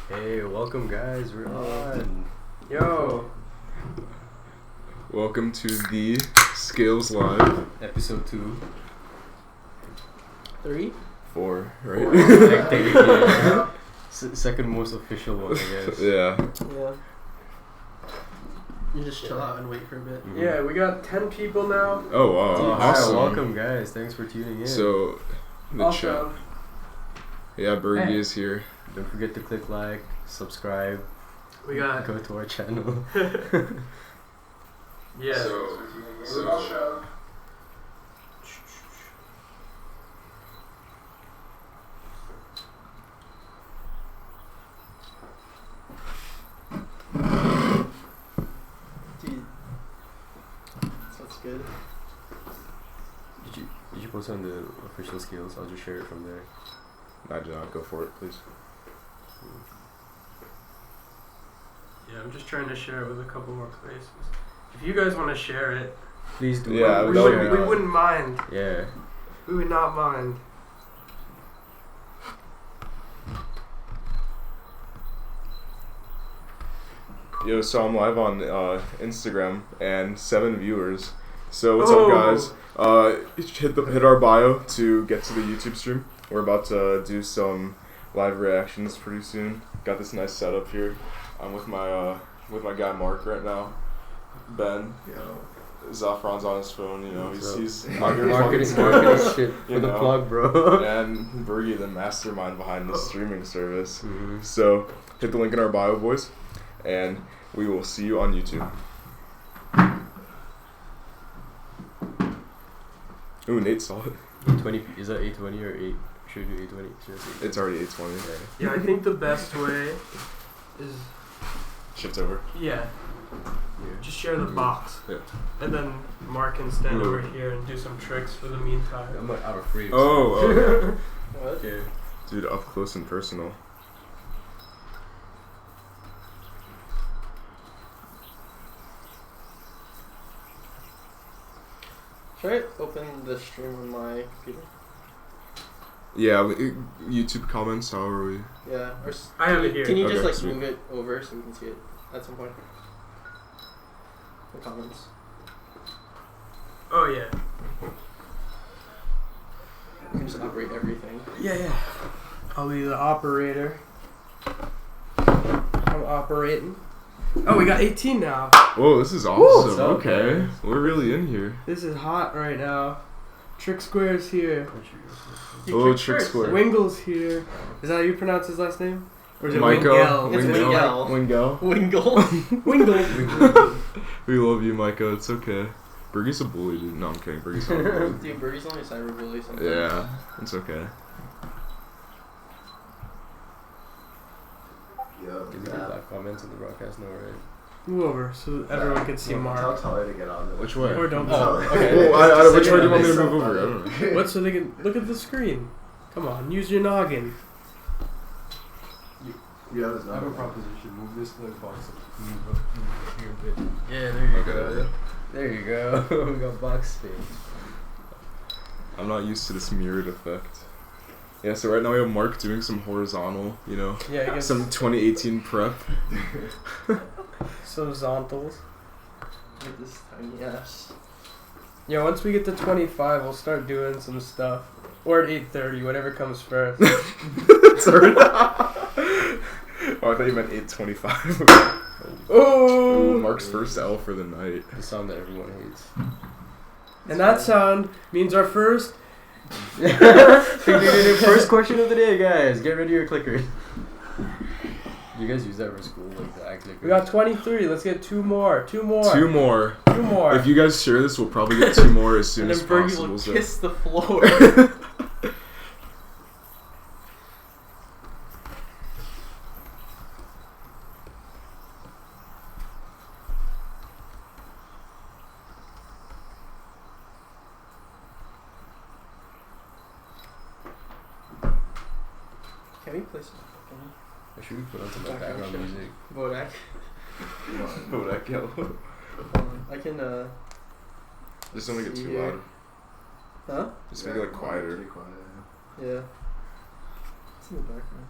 Hey, welcome guys, we're on. Yo! Welcome to the Scales Live. Episode 2. 3? 4, right? Technically, second most official one, I guess. Yeah. You just chill out and wait for a bit. Mm-hmm. Yeah, we got 10 people now. Oh, wow. Oh, Awesome. hi, welcome guys, thanks for tuning in. So, the chat. Also, Yeah, Bergen is here. Don't forget to click like, subscribe, we got... go to our channel. Yeah. So Dude. Sounds good. Did you post on the official Scales? I'll just share it from there. I do not go for it, please. Yeah, I'm just trying to share it with a couple more places. If you guys want to share it, Please do. Yeah, we that would wouldn't mind. Yeah. We would not mind. Yo, so I'm live on Instagram and 7 viewers. So what's up, guys? Hit our bio to get to the YouTube stream. We're about to do some live reactions pretty soon. Got this nice setup here. I'm with my guy Mark right now. Ben. Zafran's on his phone, you know. He's on your marketing shit for the plug, bro. And Bergen, the mastermind behind this streaming service. Mm-hmm. So hit the link in our bio, boys, and we will see you on YouTube. Ooh, Nate saw it. 820, is that 820 or 8? Should we do 820? It's already 8:20. Yeah, I think the best way is... Shift over. Yeah. Just share the box. Yeah. And then Mark can stand over here and do some tricks for the meantime. I'm out of free. Oh, okay. What? Okay. Dude, up close and personal. Should I open the stream on my computer? Yeah, YouTube comments, how are we? Yeah. Or I have it here. Can you Okay, just like sweet. move it over so we can see it at some point? The comments. Oh, yeah. You can just operate everything. Yeah. I'll be the operator. I'm operating. Oh, we got 18 now. Whoa, this is awesome. What's up, Okay, guys? we're really in here. This is hot right now. Trick Square's here. Oh, Trick Square. Wingle's here. Is that how you pronounce his last name? Or is it Michael. Wingel? It's Wingel. Wingo. Wingle. Wingle. We love you, Micah. It's okay. Bergie's a bully, dude. No, I'm kidding. Bergie's not a bully. Dude, Birdie's only cyberbully sometimes. Yeah, it's okay. Give me the live comments in the broadcast now, right? Move over so everyone can see Mark. Tell Tully to get on there. Which way? Or don't. Oh, Okay. Well, which way do you want me to move over? I don't know. What? So they can look at the screen. Come on, use your noggin. You have his I have a number. proposition. Move this like box. Move here a bit. Yeah, there you Okay. go. There you go. We got box space. I'm not used to this mirrored effect. Yeah, so right now we have Mark doing some horizontal, you know, Yeah, I guess some 2018 prep. some zontals. With this tiny ass. Yeah, once we get to 25, we'll start doing some stuff. Or at 8:30, whatever comes first. Sorry. Oh, I thought you meant 8:25. Oh! Ooh, Mark's first L for the night. The song that everyone hates. And that sound means our first. First question of the day, guys. Get ready your clickers. You guys use that for school, like the eye clicker? We got 23. Let's get two more. Two more. Two more. If you guys share this, we'll probably get 2 more as soon And as then Birdie possible. will So. kiss the floor. Can we play some fucking Or should we put on some like, background music? Bodak? Oh, that kill. I can Just don't make it See too here. loud. Huh? Just make it like quieter. Pretty quiet. Yeah. It's in the background.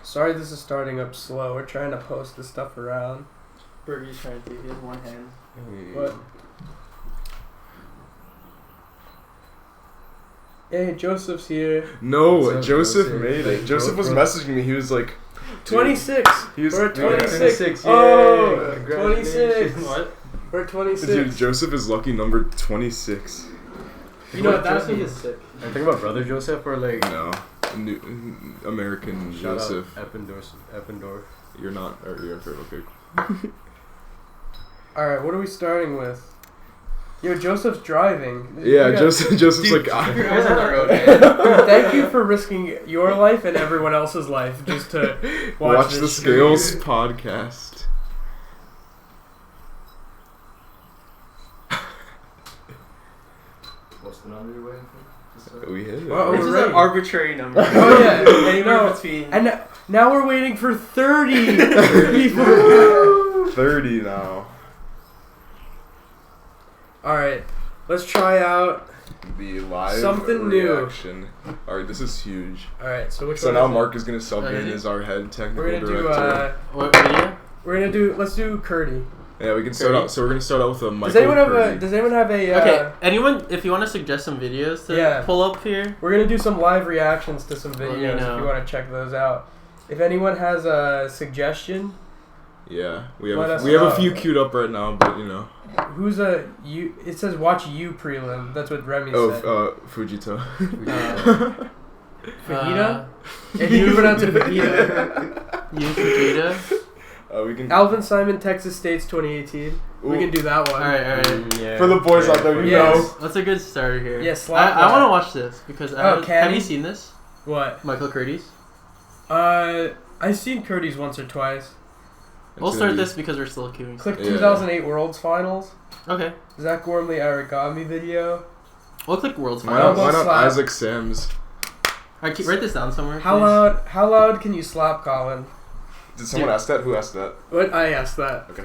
Sorry, this is starting up slow. We're trying to post this stuff around. Bergen's trying to. He has one hand. What? Hey, Joseph's here. No, What's up, Joseph Joseph? made it. Like, Joseph was bro. messaging me. He was like, 26. He was We're at yeah. 26. Yay, Oh, congratulations. 26. What? We're at 26. dude, Joseph is lucky number 26. You know what that Joseph means? is sick. Are you talking about brother Joseph or like No, American shout Joseph. out Eppendorf? You're not. Or you're okay. Alright, what are we starting with? Yo, Joseph's driving. Yeah, We got- Joseph's Dude, like. Keep your eyes on the road, man. Dude, thank you for risking your life and everyone else's life just to watch Watch the this Scales stream. podcast. What's the number you're waiting for? We hit it. Well, It's we're just ready. an arbitrary number. Oh yeah, Anywhere no. between. And now we're waiting for 30 people. 30 now. Alright, let's try out. The live Something new. reaction. Alright, this is huge. Alright, so which So one now is it? Mark is gonna sub in Okay. as our head technical We're gonna do director. What video? let's do Curdy. Yeah, we can start Curdy? out. So we're gonna start out with a Michael. Does anyone have Curdy. a Does anyone have a Okay, anyone, if you want to suggest some videos to Yeah. pull up here. We're gonna do some live reactions to some Let me videos know. if you want to check those out. If anyone has a suggestion, Yeah, we Let have us we have a know. few queued up right now, but you know. who's a you? It says watch you prelim. That's what Remy Oh, said. Fujita. Fajita? And you pronounce it Fajita. You Fujita. We can. Alvin Simon, Texas State's 2018. We Ooh. can do that one. Alright. Yeah. For the boys out there, you Yes. know. That's a good start here. Yeah, slap I that. want to watch this because have Caddy? you seen this? What? Michael Curdy's? I've seen Curdy's once or twice. We'll It's start gonna be- this because we're still queuing. Click Yeah. 2008 Worlds Finals. Okay. Zach Gormley Aragami video. We'll click World's Why Finals. not, why not Slap. Isaac Sams? Alright, write this down somewhere. How please. loud can you slap Colin? Did someone ask that? Who asked that? What? I asked that. Okay.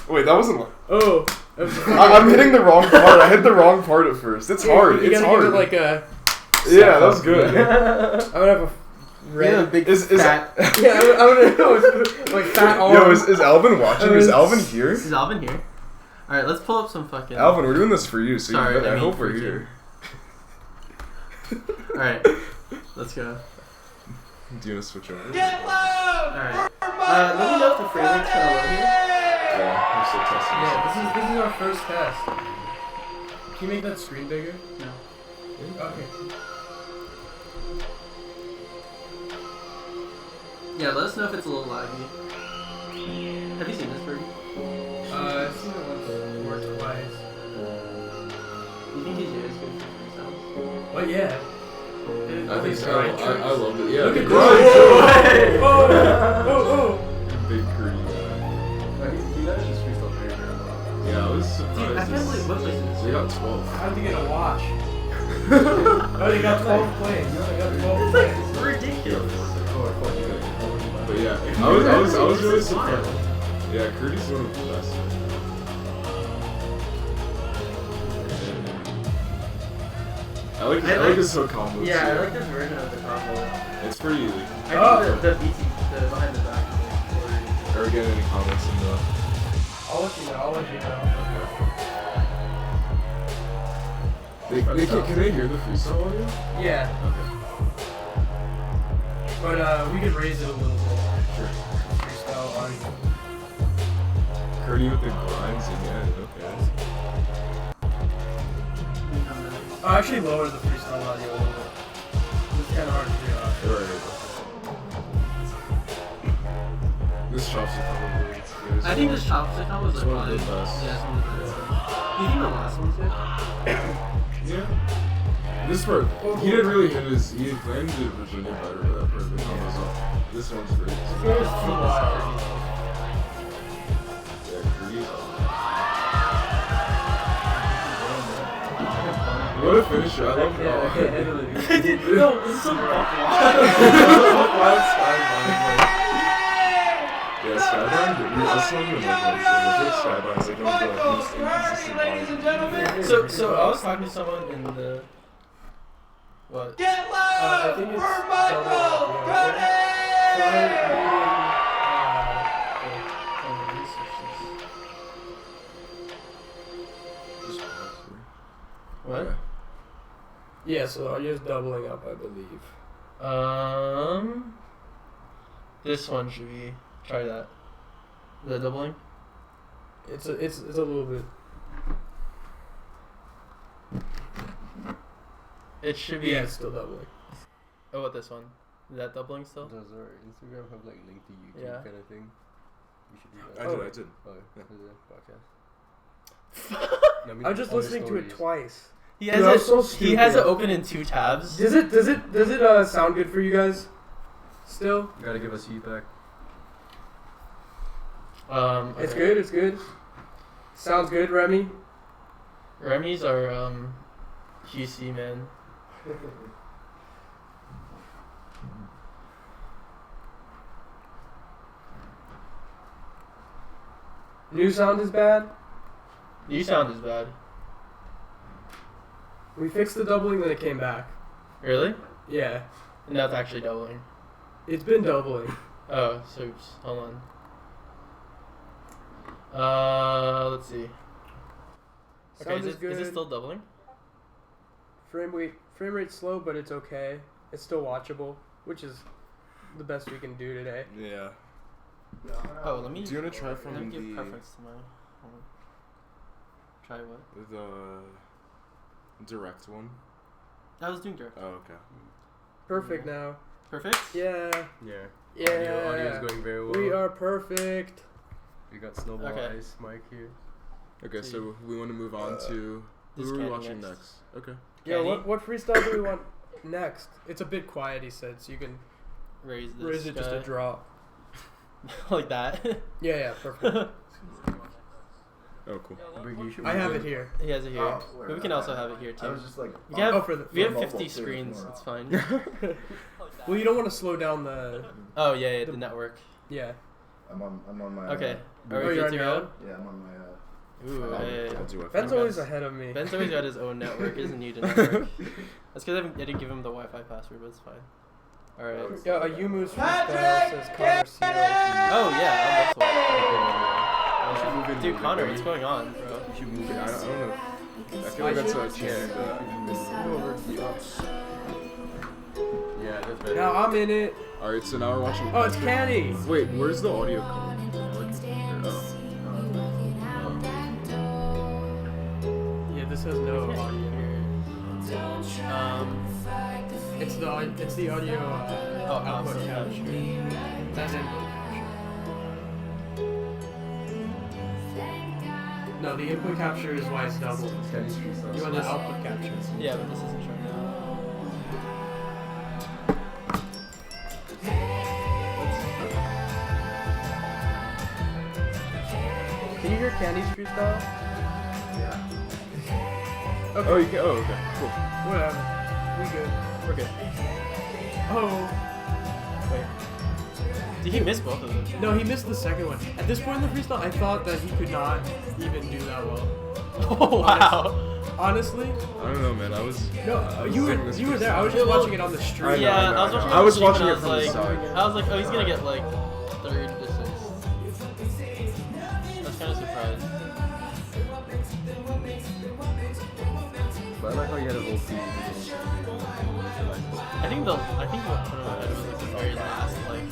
Wait, that wasn't. Oh. I'm hitting the wrong part. I hit the wrong part at first. It's hard. You It's gotta hard. give it like a. Yeah, that was good. I'm gonna have a red. Yeah, big Is fat. Yeah, I'm gonna know. Like fat arm. Yo, is Alvin watching? Is it's- Alvin here? Is Alvin here? Alright, let's pull up some fucking. Alvin, we're doing this for you, so Sorry, I I mean hope for we're you. here. Alright, let's go. Do you want to switch over? Alright. Let me know if the frame rate's kind of low here. Yeah, we're still testing. Yeah, this is our first test. Can you make that screen bigger? No. Okay. Yeah, let us know if it's a little laggy. Have you seen this, Bergen? I've seen it once or twice. You think he's as good for freestyle? But yeah. I think so. Right, I loved it. Yeah, Look big at Curdy. this. Oh. Big Curdy. You guys just freestyle very well. Yeah, I was Dude, I surprised. can't believe what places. We got 12. How'd you get a watch? Oh, you got 12 plays. You got 12 plays. It's ridiculous. But yeah, I was really surprised. Yeah, Curdy's one of the best. I like his hook combos. Yeah, I too. like this version of the combo. It's pretty. I think the BT, the behind the back. Or get any comments in the. I'll let you know. Can they hear the freestyle audio? Yeah. Okay. But we could raise it a little bit. Sure. Freestyle audio. Curdy with the grinds again. Okay. Oh, actually lower the freestyle audio a little bit. It's kind of hard to do. Alright. This chopstick probably. I think this chopstick combo is It's like one of the probably- best. Yeah, it's one of the best. Do you think the last one's good? Yeah. This part, he didn't really hit his. He planned to Virginia better with that part of the combos off. This one's great. It's too loud. Yeah, Curdy's What a finisher. I love Yeah, that. okay, handle it. Dude, no, this is so wild skyline. Yeah, Skyline, I was talking about the Skyline's like one of the most inconsistent Ladies and gentlemen. So I was talking to someone in the what? Get loud I think it's for Michael What? Yeah, so audio's doubling up, I believe. This one should be try that. The doubling. It's a little bit. It should be. Yeah, it's still doubling. Oh, what this one? Is that doubling still? Does our Instagram have like link to YouTube Yeah. kind of thing? We should do I that. did. Oh, Yeah. for the podcast. No, I mean, I'm just on your listening to it stories. twice. He Dude, has that it. was so He has it stupid. open in 2 tabs. Does it sound good for you guys? Still? You gotta give us feedback. It's okay. good. It's good. Sounds good, Remy. Remy's our QC man. New sound is bad. New sound is bad. We fixed the doubling, then it came back. Really? Yeah, And that's actually doubling. it's been doubling. Oh, so oops. Hold on. Let's see. Okay, Sound is good. is it still doubling? Frame rate slow, but it's okay. It's still watchable, which is the best we can do today. Yeah. Oh, let me. Do you want to try Let from me give the preference to my. Hold on. Try what? direct one? I was doing direct. Oh, okay. Perfect now. Perfect. Yeah. Yeah. Yeah. Audio's going very well. We are perfect. We got Snowball Okay. Ice Mike here. Okay, so we want to move on to This who are we Candy watching next. next? Okay. Yeah. Kenny? What freestyle do we want next? It's a bit quiet, he said, so you can Raise this. raise it just a guy. drop. Like that. Yeah. Perfect. Oh, cool. Big, you should I have move it here. He has it here. Oh, But we can also have it here too. I was just like, We can have, Oh, for the we have mobile 50 too, screens. tomorrow. It's fine. Well, you don't want to slow down the. Oh yeah, the network. Yeah. I'm on my. Okay. Oh, Are we you're good to on your go? own? Yeah, I'm on my. Ooh, Oh, hey. I'll do it. Ben's Okay. always ahead of me. Ben's always got his own network. He doesn't need a network. That's because I didn't give him the Wi-Fi password, but it's fine. All right. Yeah, a Yumu's freestyle says Connor Seal. Oh yeah, I'm You should move also. in Dude, with Connor, it. what's going on, bro? You should move it. I don't know. I feel like that's a chant. Yeah, that's better. Now I'm in it. Alright, so now we're watching. Oh, it's Candy. Wait, where's the audio coming? Oh. Yeah, this has no audio. It's the audio output output capture. That's input capture. No, the input capture is why it's double. You want the output capture. Yeah, but this isn't showing now. Can you hear Candy's freestyle? Oh, you can. Oh, okay. Cool. Whatever. We good. We're good. Oh. Wait. Did he miss both of them? No, he missed the second one. At this point in the freestyle, I thought that he could not even do that well. Oh wow. Honestly, I don't know, man. I was. no, was you sitting this were there. I was just watching it on the stream. I know, Yeah, I know, I was watching. I was the stream watching and it from the I was like, oh, he's gonna get like third to sixth. I was kind of surprised. But I like how you had an OP. I think what put him ahead was like the very last, like,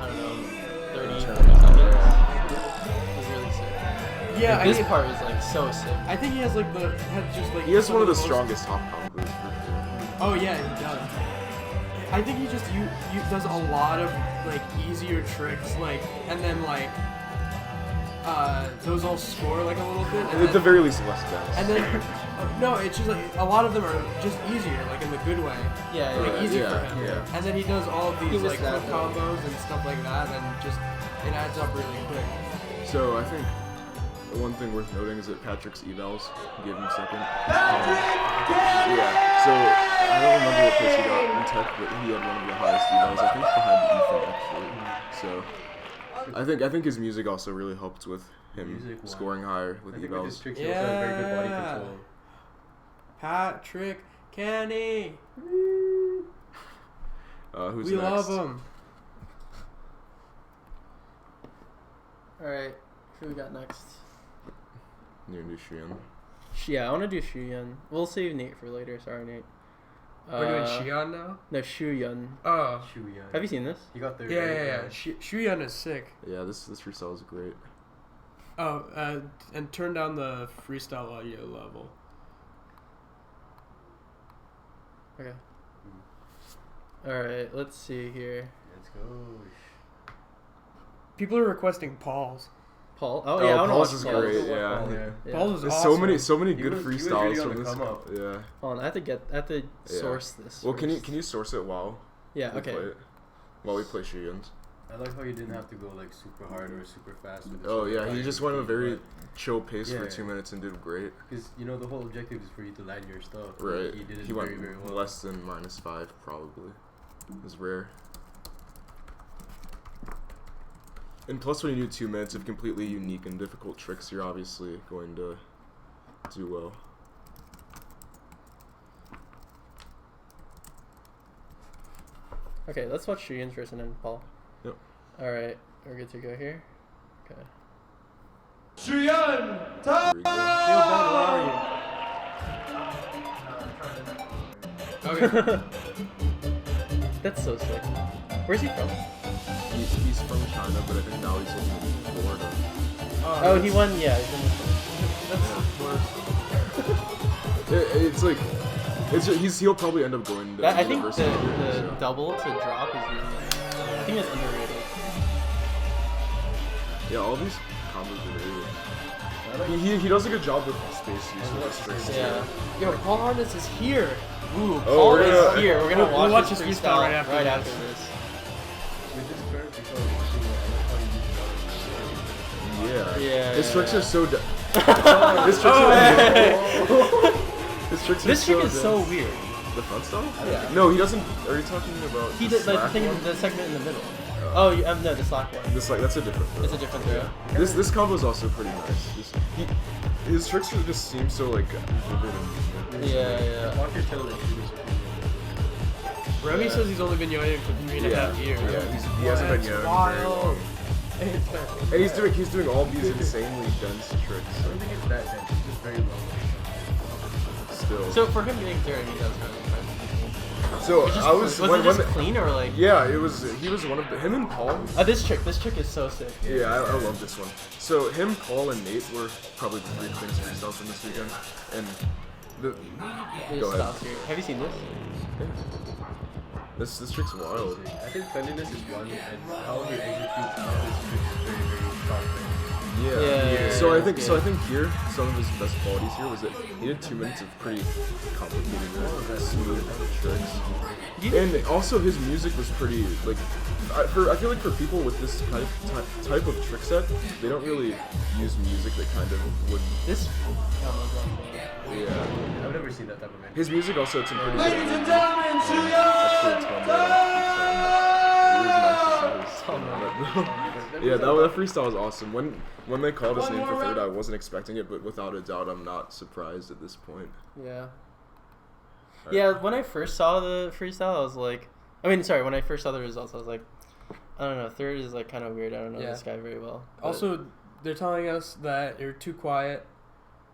I don't know, 30 seconds. It was really sick. Yeah, Like, this part is like so sick. I think he has like He has one of the most- strongest top combos. For sure. Oh yeah, he does. I think he just does a lot of like easier tricks, like, and then like those all score like a little bit. And At the then, very least, less dense. and then no, it's just like a lot of them are just easier, like in the good way. Yeah, Like Right, easy yeah, for him. yeah. And then he does all of He these missed like that, quick though. combos and stuff like that, and just it adds up really quick. So I think one thing worth noting is that Patrick's evals gave him second. Yeah, so I don't remember what place he got in tech, but he had one of the highest evals. I think behind Ethan actually. So I think his music also really helped with him scoring higher with I think with his evals. tricks, he also had very good body control. Patrick Kenny. Who's we next? love him. Alright, who we got next? You're gonna do Shion. Yeah, I want to do Shuyun. We'll save Nate for later. Sorry, Nate. We're doing Xi'an now? No, Shuyun. Oh. Shuyun. Have you seen this? He got third. Yeah. Xi'an is sick. Yeah, this freestyle is great. Oh, and turn down the freestyle audio level. Okay. Alright, let's see here. Let's go. People are requesting Paul's. Paul? Oh, yeah, I want to Paul's watch is Paul's. great. Yeah. Yeah. Paul's is There's awesome. so many He good was really freestyles on from the this. come up. Yeah. Hold on, I have to Yeah. source this. Well, first. can you source it while Yeah, we okay. play it? While we play Shuyun's. I like how you didn't have to go like super hard or super fast with this. Oh yeah, he just went at a very chill pace for Yeah. 2 minutes and did great. Because you know the whole objective is for you to land your stuff. Right. He did it He very went very well. less than -5 probably. It was rare. And plus, when you do 2 minutes of completely unique and difficult tricks, you're obviously going to do well. Okay, let's watch Shuyun's first and then Paul. Yep. Alright, we're good to go here. Okay. There you go. Okay. That's so sick. Where's he from? He's from China, but I think now he's living in Florida. Oh, he won, yeah. He's in It's like, he'll probably end up going to I think the university. So. double to drop is really, I think it's underrated. Yeah, all these combos are really. He does a good job with space use with his tricks. Yeah. Yo, Paul Harness is here. Ooh, Oh, Paul we're is gonna- here. We're gonna we'll watch watch his his freestyle freestyle right right after after this. With this curve, you saw watching it. I like how you use it. Yeah. Yeah. His tricks are so. His tricks are This trick so is so dense. weird. The front style? Yeah. No, he doesn't. Are you talking about? He the did like the slack thing, one? the segment in the middle. Oh, no, the slack one. This that's a different. Throw. It's a different throw. This combo is also pretty nice. His tricks just seem so like vivid and Yeah. Watch your tail and shoot us. Remy says he's only been yoing for 3.5 years. Yeah, he hasn't been young very long. And he's doing all these insanely dense tricks. I don't think it's that dense. It's just very low. Still. So for him getting third, he does kind of impress me. So It just, I was it just clean or like? yeah, he was one of him and Paul. This trick is so sick. Yeah, I love this one. So him, Paul, and Nate were probably the 3 things freestyle from this weekend. And It go ahead. stops here. Have you seen this? This trick's wild. I think cleanliness is one, and how he executes all this trick is very very sharp. Yeah. Yeah, So I yeah, think yeah. here some of his best qualities here was that he did 2 minutes of pretty complicated, smooth tricks. And also his music was pretty like. I feel like for people with this type of trick set, they don't really use music that kind of would. This. Yeah. I've never seen that type of man. His music also had some pretty. Ladies and gentlemen, Yeah, that freestyle was awesome. When they called his name for third, I wasn't expecting it, but without a doubt, I'm not surprised at this point. Yeah. Yeah, when I first saw the freestyle, I was like, when I first saw the results, I was like, I don't know, third is like kind of weird. I don't know this guy very well. Also, they're telling us that you're too quiet.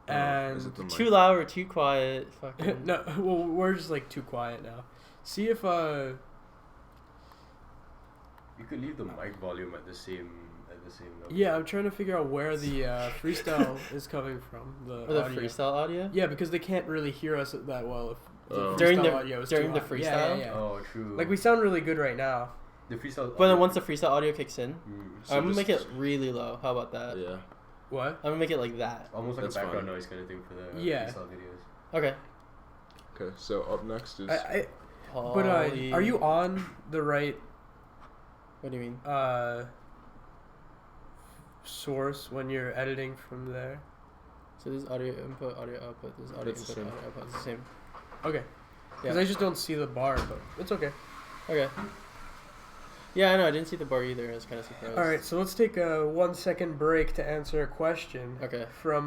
And Is it the mic? Too loud or too quiet? Fucking. no, well, we're just like too quiet now. See if You could leave the mic volume at the same level. yeah, I'm trying to figure out where the freestyle is coming from. Or the audio. freestyle audio? Yeah, because they can't really hear us that well if the During freestyle the- audio is during too the high. freestyle? Yeah. Oh, true. Like we sound really good right now. the freestyle. But then once the freestyle audio kicks in, So I'm gonna just- make it really low. How about that? Yeah. What? I'm gonna make it like that. Almost like That's a background fine. noise kind of thing for the Yeah. freestyle videos. Okay. Okay, so up next is. But are you on the right What do you mean? source when you're editing from there. So this is audio input, audio output. This is audio That's the input, same. audio output. It's the same. Okay. Because Yeah. I just don't see the bar, but it's okay. Okay. Yeah, I know. I didn't see the bar either. I was kind of surprised. All right, so let's take a 1 second break to answer a question Okay. from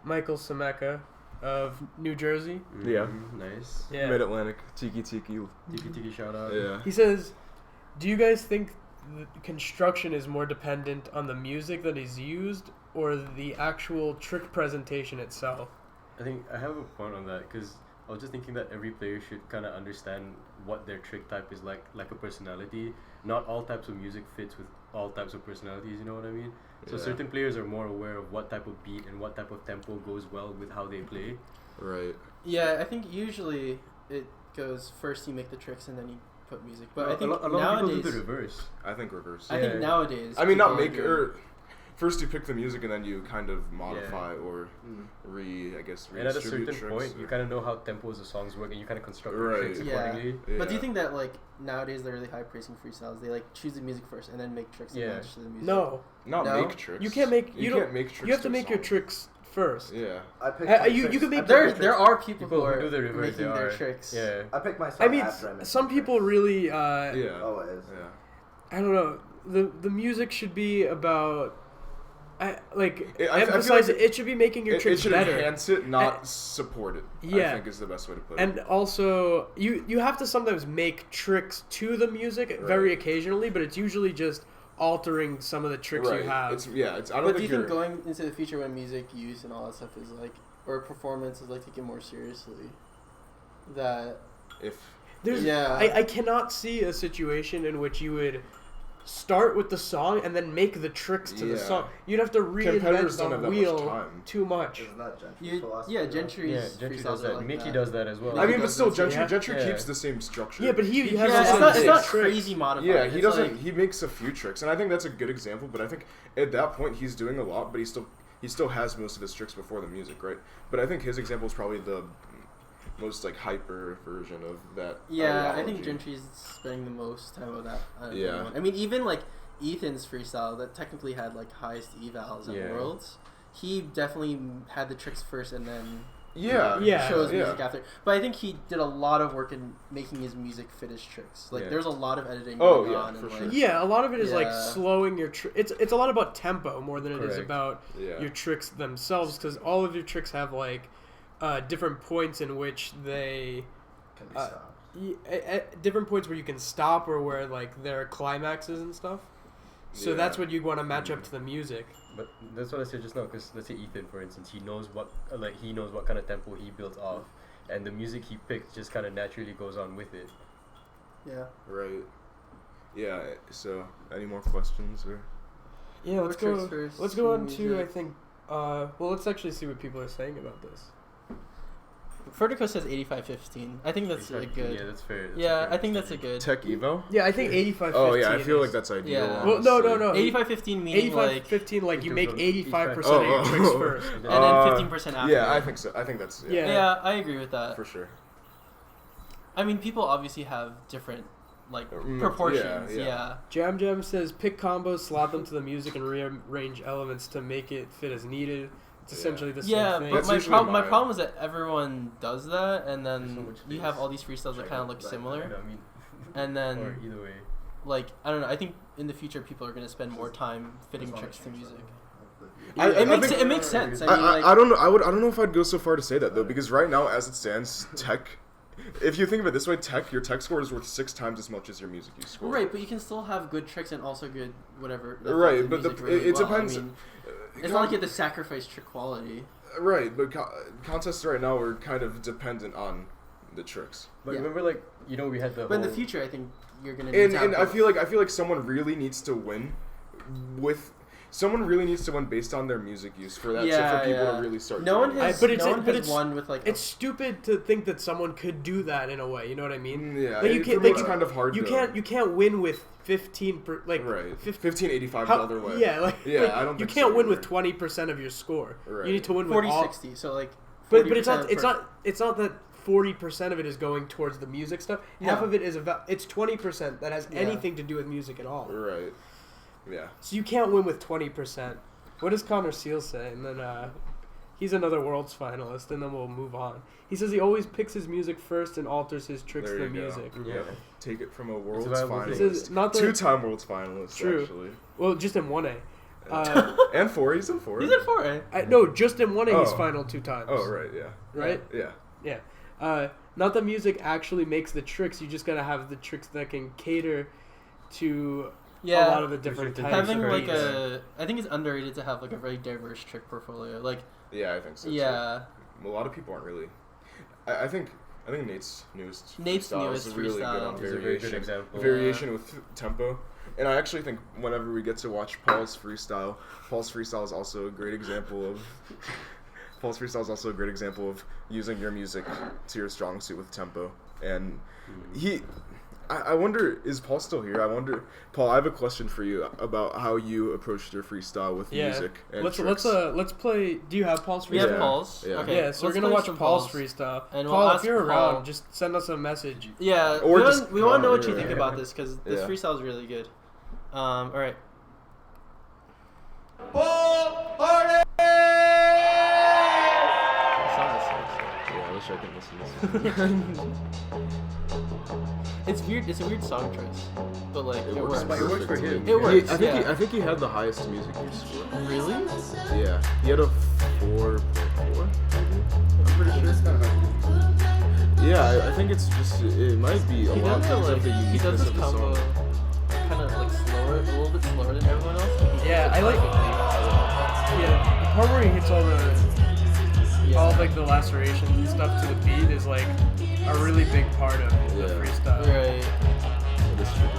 Michael Semeka of New Jersey. Yeah. Nice. Yeah. Mid-Atlantic, Tiki. Tiki shout out. Yeah. He says, "Do you guys think the construction is more dependent on the music that is used or the actual trick presentation itself?" I think I have a point on that because I was just thinking that every player should kind of understand what their trick type is like a personality. Not all types of music fits with all types of personalities, you know what I mean? So Yeah. certain players are more aware of what type of beat and what type of tempo goes well with how they play. Right. Yeah, I think usually it goes first you make the tricks and then you put music. But I think a lot of people nowadays, do the reverse. I think reverse. I think Yeah. nowadays. I mean, not people are make doing- or first you pick the music and then you kind of modify or And at a redistribute certain tricks point, or- you kind of know how tempos of songs work and you kind of construct your Right. tricks Yeah. accordingly. But do you Yeah. think that like nowadays they're really high praising freestyles? They like choose the music first and then make tricks that Yeah. match to the music. No, Not No? make tricks. you can't make You don't can't make tricks. You have to a make your song. tricks first. Yeah. I picked You can make There are people People who are who do the reverse, making they their are. tricks. Yeah. I picked my song I mean, after I made some my people tricks. really Yeah. Always. Yeah. I don't know. The music should be about I feel emphasize like it should be making your It tricks should better. enhance it, not support it. Yeah. I think is the best way to put it. And also, you have to sometimes make tricks to the music very Right. occasionally, but it's usually just altering some of the tricks right. you have. It's I don't But do think you think you're. going into the future when music use and all that stuff is like, or performance is like taken more seriously, that If yeah. I cannot see a situation in which you would start with the song and then make the tricks to the Yeah. song. You'd have to Competitors reinvent don't the have that much wheel time. too much. Isn't that Gentry's philosophy? yeah, though? Gentry's Yeah, Gentry freestyles does are that. like Mickey that. does that as well. I mean, but does still, that too. Gentry Yeah. keeps the same structure. Yeah, but he has Yeah, a it's lot not, of it's not tricks. crazy modified. Yeah, he It's doesn't. like- He makes a few tricks, and I think that's a good example. But I think at that point he's doing a lot, but he still has most of his tricks before the music, right? But I think his example is probably the most like hyper version of that. Yeah, I ideology. think Gentry's spending the most time with that. out of Yeah. everyone. I mean, even like Ethan's freestyle that technically had like highest evals at Yeah. Worlds, he definitely had the tricks first and then Yeah, Yeah. chose yeah. music after. But I think he did a lot of work in making his music fit his tricks. Like Yeah. there's a lot of editing Oh, going yeah, on. for and, sure. like, Yeah, a lot of it is like Yeah. slowing your it's a lot about tempo more than it is Correct. about Yeah. your tricks themselves, because all of your tricks have like different points in which they Can be Uh, stopped. at different points where you can stop or where like there are climaxes and stuff. So Yeah. that's what you want to match up to the music. But that's what I said just now. Because let's say Ethan, for instance, he knows what kind of tempo he builds off, and the music he picks just kind of naturally goes on with it. yeah. Right. Yeah. So, any more questions or? Yeah, let's Tricks go. first, Let's go on to music. I think. Well, let's actually see what people are saying about this. Vertigo says 85-15. I think that's a good. Yeah, that's fair. That's Yeah, fair. I think that's a good. Tech Evo? Yeah, I think 85. Oh yeah, I feel like that's ideal. Yeah. Well, no, honestly. 85-15 meaning 85, like, 15. Like you make 85% Oh, of your tricks first. and then 15% after. Yeah, I think so. I think that's Yeah. Yeah, I agree with that. for sure. I mean, people obviously have different like Mm, proportions. yeah, Yeah. yeah. Jam Jam says pick combos, slot them to the music, and rearrange elements to make it fit as needed. It's Yeah. essentially the same Yeah, thing. but That's my usually my my- problem is that everyone does that, and There's so then much you space. have all these freestyles that kind of look Like, similar, I mean, and or then either way. like I don't know. I think in the future people are gonna spend more time fitting As long tricks as to you music. I It think- makes sense. I mean, like, I don't know. I don't know if I'd go so far to say that though, because right now, as it stands, tech. If you think of it this way, your tech score is worth 6 times as much as your music use score. right, but you can still have good tricks and also good whatever. that Right, fit but music really it well. depends. I mean, it's not like you have to sacrifice trick quality. Right, but contests right now are kind of dependent on the tricks. But Yeah. remember, like, you know, we had the But in the whole- future, I think you're gonna need And to have I both. feel like someone really needs to win based on their music use for that. Yeah, for people yeah. to really start. No one doing has. it. But it's- no one but has it's- won with like. It's stupid to think that someone could do that in a way. You know what I mean? Yeah, Like, you it, can't- for me like, it's kind of hard. You though. can't win with 15 like Right, 15 1585 how- the other way. Yeah, like Yeah, like, I don't you think can't so win with either. 20% of your score. Right. You need to win with 40, all. 60, so like. But it's 40% not it's for- not it's not that 40% of it is going towards the music stuff. Half No. of it is about it's 20% that has Yeah. anything to do with music at all. Right. Yeah. So you can't win with 20%. What does Connor Seal say? And then he's another Worlds finalist, and then we'll move on. He says he always picks his music first and alters his tricks to the music. Yeah. Take it from a Worlds finalist. Says, not the, 2-time Worlds finalist, true. actually. Well, just in 1A. And 4, he's in 4. He's in 4A. No, just in 1A he's Oh. final 2 times. Oh, right, yeah. Right? Yeah. Not that music actually makes the tricks. You just gotta have the tricks that can cater to a lot of the different types. Having of like beats. I think it's underrated to have like a very diverse trick portfolio. Like, Yeah, I think so. yeah, Too. A lot of people aren't really. I think Nate's newest freestyle newest is really good on freestyle is a very good example. variation with tempo. And I actually think whenever we get to watch Paul's freestyle is also a great example of. Paul's freestyle is also a great example of using your music to your strong suit with tempo. And I wonder, is Paul still here? I wonder, Paul, I have a question for you about how you approached your freestyle with music and tricks. Let's play. Do you have Paul's freestyle? we have Paul's. Yeah. Okay, Yeah, so we're gonna play watch some Paul's freestyle. And Paul, we'll if ask you're Paul. around, just send us a message. Yeah, Or we just want to know comment, what you yeah. think about this because this Yeah. freestyle is really good. All right. Yeah, I wish I could listen to this. It's weird. It's a weird song choice, but like it works. It works for him. It works. I think he had the highest music use score. Really? Yeah, he had a 4.4. I'm pretty sure. Yeah, I think it's just it might be a He lot does because of the he does uniqueness this of the combo song. kind of like slower, a little bit slower than everyone else. But he Yeah, hits I it like. perfectly. Yeah, the part where he hits Yeah. all like the lacerations and stuff to the beat is like a really big part of the Yeah. freestyle. Right. This trick is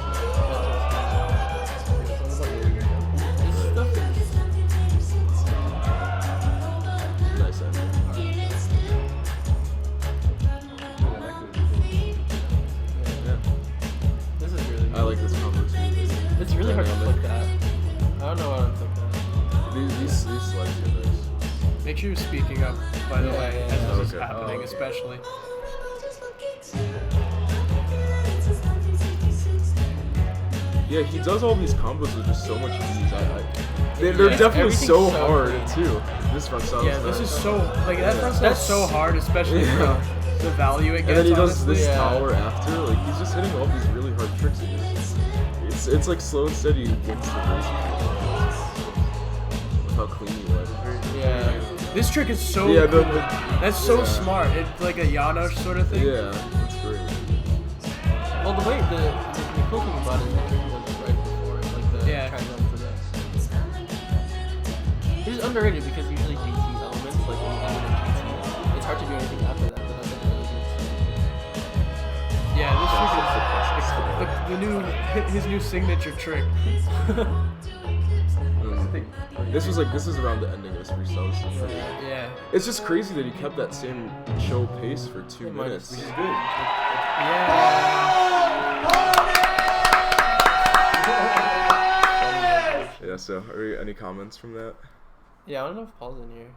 This stuff is nice. this is really good. I like this combo too. It's really hard to Dynamic. click that. I don't know why I don't click that. These slides are nice. Make sure you're speaking up, by the Yeah, way, yeah, as yeah. this is Okay. happening, Oh. especially. Yeah, he does all these combos with just so much ease. They're Yeah, definitely everything's so so hard good. too. This front style. Yeah, this is so like that front stuff's That's- so hard, especially Yeah. for the value it And gets. then he does honestly. this Yeah. tower after. Like he's just hitting all these really hard tricks. And it's like slow and steady against the race. Look how clean he was. Yeah. This trick is so Yeah, cool. the- That's so yeah. smart. It's like a Janosch sort of thing. Yeah, that's great. Well, the way the cool thing about it is that he does it right before it, like the Yeah. triangle for this. He's underrated because usually GT elements, like when you end in GT, it's hard to do anything after that. But that's like really good. Yeah, this trick is the new his new signature trick. This is around the ending of this freestyle. This is pretty- Yeah. It's just crazy that he kept that same chill pace for 2 minutes. Which is Good. Yeah. Yeah. So, any comments from that? Yeah, I don't know if Paul's in here.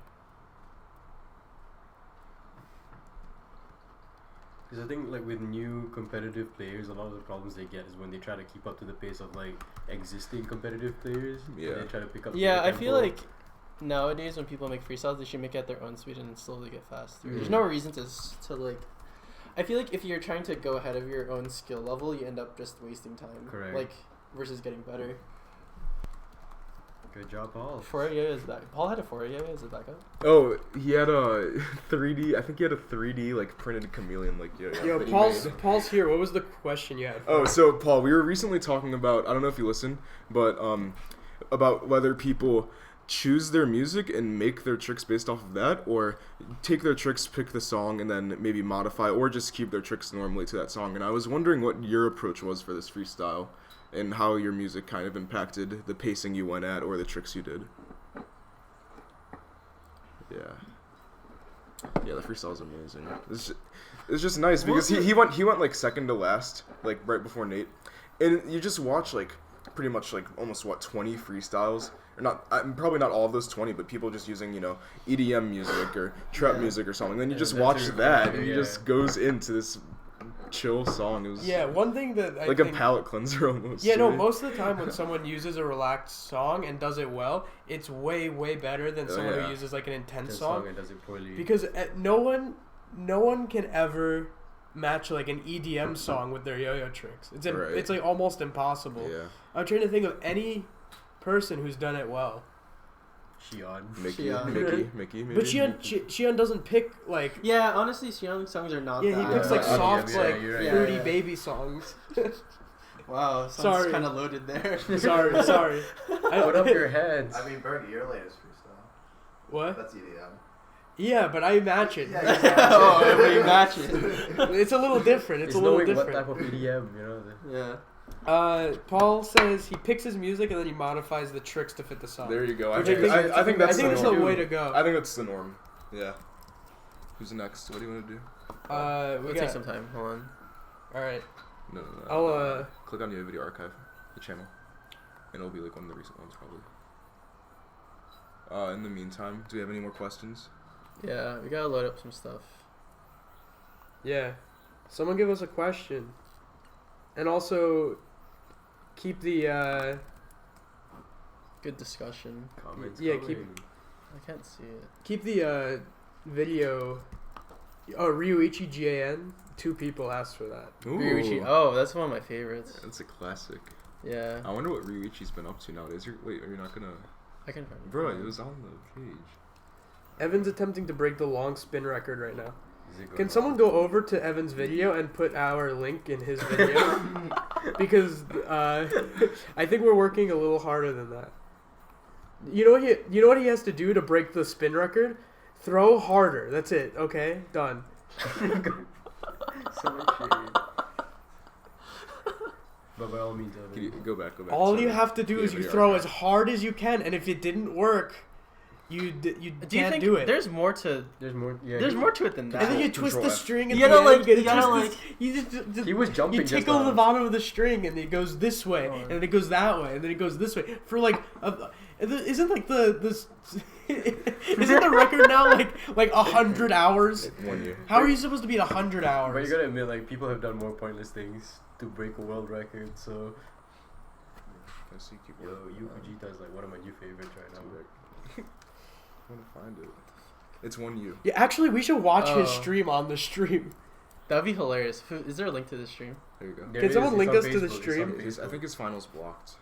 Because I think like with new competitive players, a lot of the problems they get is when they try to keep up to the pace of like existing competitive players. Yeah. And they try to pick up. Yeah, the I feel tempo. like nowadays when people make freestyles, they should make it at their own speed and slowly get faster. There's Mhm. no reason to like. I feel like if you're trying to go ahead of your own skill level, you end up just wasting time. Correct. Like versus getting better. Good job, Paul. 4A is back. Paul had a 4A as a backup. Oh, he had a 3D. I think he had a 3D like printed chameleon like Yo, that he Paul's made. Paul's here. What was the question you had? For Oh, him? so Paul, we were recently talking about, I don't know if you listened, but about whether people choose their music and make their tricks based off of that, or take their tricks, pick the song, and then maybe modify, or just keep their tricks normally to that song. And I was wondering what your approach was for this freestyle, and how your music kind of impacted the pacing you went at, or the tricks you did. Yeah. Yeah, the freestyle is amazing. It's just nice because he went like second to last, like right before Nate, and you just watch like pretty much like almost 20 freestyles, or not, probably not all of those 20, but people just using EDM music or trap music or something. Then you just that's watch really that, cool, and he yeah. just goes into this chill song. It was one thing that I like think, a palate cleanser almost. Yeah, no, too. most of the time when someone uses a relaxed song and does it well, it's way, way better than someone who uses like an intense song and does it poorly. Because no one can ever match like an EDM song with their yo-yo tricks. It's like almost impossible. Yeah. I'm trying to think of any person who's done it well. Mickey, maybe. But Xi'an doesn't pick like. Yeah, honestly, Xi'an songs are not. Yeah, he picks like soft, right. fruity baby songs. Wow, sounds kind of loaded there. Sorry. Put up your heads. I mean, Bergen, your latest freestyle. What? That's EDM. Yeah, but I match it. Oh, we match it. It's a little different. It's a little different. What type of EDM, you know? Yeah. Paul says he picks his music and then he modifies the tricks to fit the song. There you go. I think that's the way to go. I think that's the norm. Yeah. Who's next? What do you want to do? We'll take some time. Hold on. All right. No. I'll click on your video archive, the channel, and it'll be like one of the recent ones probably. In the meantime, do we have any more questions? Yeah, we gotta load up some stuff. Yeah. Someone give us a question. And also keep the good discussion. Comments. Yeah, I can't see it. Keep the video. Oh, Ryuichi GAN. 2 people asked for that. Ooh. Ryuichi. Oh, that's one of my favorites. That's a classic. Yeah. I wonder what Ryuichi's been up to nowadays. Are you not gonna? I can try. Bro, it was on the page. Evan's attempting to break the long spin record right now. Can on? someone go over to Evan's video and put our link in his video? Because I think we're working a little harder than that. You know what he has to do to break the spin record? Throw harder. That's it. Okay, done. So much shade. But by all means, Can you go back. All Sorry. you have to do is you throw as hard as you can, and if it didn't work, you can't do it. There's more to. There's more. Yeah, there's more to it than that. And then you twist the string. And you gotta He was jumping. You tickle the bottom of the string, and it goes this way, and then it goes that way, and then it goes this way. For like, isn't like isn't the record now like 100 hours? 1 year. How are you supposed to beat 100 hours? But you gotta admit, like, people have done more pointless things to break a world record. So, yo, Yu Fujita is like one of my new favorites right now. I want to find it. It's 1U. Yeah, actually, we should watch his stream on the stream. That'd be hilarious. Is there a link to the stream? There you go. Can someone link us to the stream? I think his final's blocked.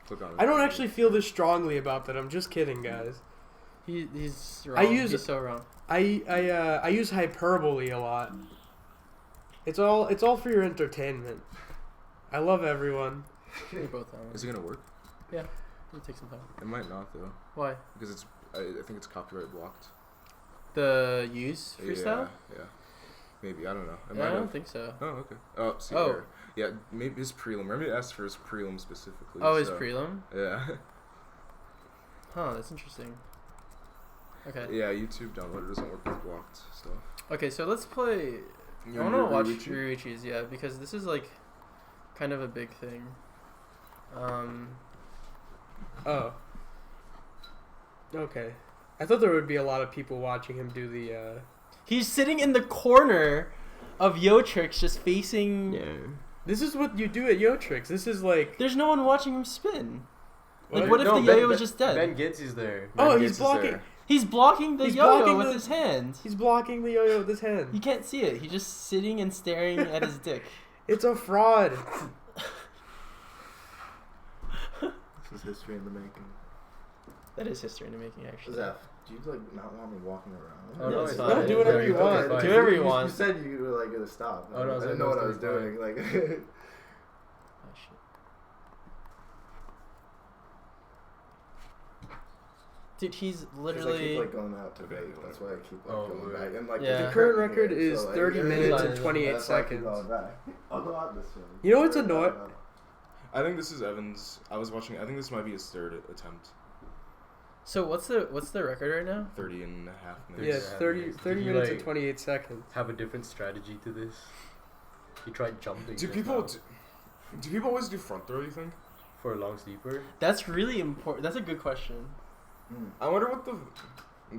Click on it. I don't actually feel this strongly about that. I'm just kidding, guys. He's wrong. He's so wrong. I use hyperbole a lot. It's all for your entertainment. I love everyone. We're both on. Is it gonna work? Yeah. It'll take some time. It might not though. Why? Because I think it's copyright blocked. The use freestyle? Yeah. Maybe, I don't know. I don't think so. Oh, okay. Oh, see here. Yeah, maybe his prelim. Remember it asked for his prelim specifically. Oh, his prelim? Yeah. Huh, that's interesting. Okay. Yeah, YouTube downloader doesn't work with blocked stuff. Okay, so let's play. I want to watch Ryuichi's, yeah, because this is like kind of a big thing. Oh. Okay. I thought there would be a lot of people watching him do the. He's sitting in the corner of Yo Tricks, just facing. Yeah. This is what you do at Yo Tricks. This is like. There's no one watching him spin. Like, What? what if the yo-yo was just dead? Ben Gids is there. Oh, he's blocking. He's blocking the He's yo-yo blocking with the- his hand. He's blocking the yo-yo with his hand. You can't see it. He's just sitting and staring at his dick. It's a fraud. This is history in the making. That is history in the making, actually. Zaf, do you like not want me walking around? Oh, No, no, it's it's fine. fine. No, do whatever you Okay, want. fine. Do whatever you You want. said you were like gonna stop. Oh, no, I didn't know what I was doing. Like. Oh, shit. Dude, he's I literally. keep like going out to vape. That's why I keep like going right. back. And like Yeah. The current hurt me record here, is so, like, 30 minutes and That's 28 that's why I keep seconds. going back. I'll go out this way. You know what's annoying? I think this is Evan's. I think this might be his third attempt. So what's the record right now? 30 and a half Yeah, minutes. 30 Did he, minutes like, and 28 seconds. Have a different strategy to this. He tried jumping. Do just people now do people always do front throw, you think? for a long sleeper? That's really important. That's a good question. I wonder what the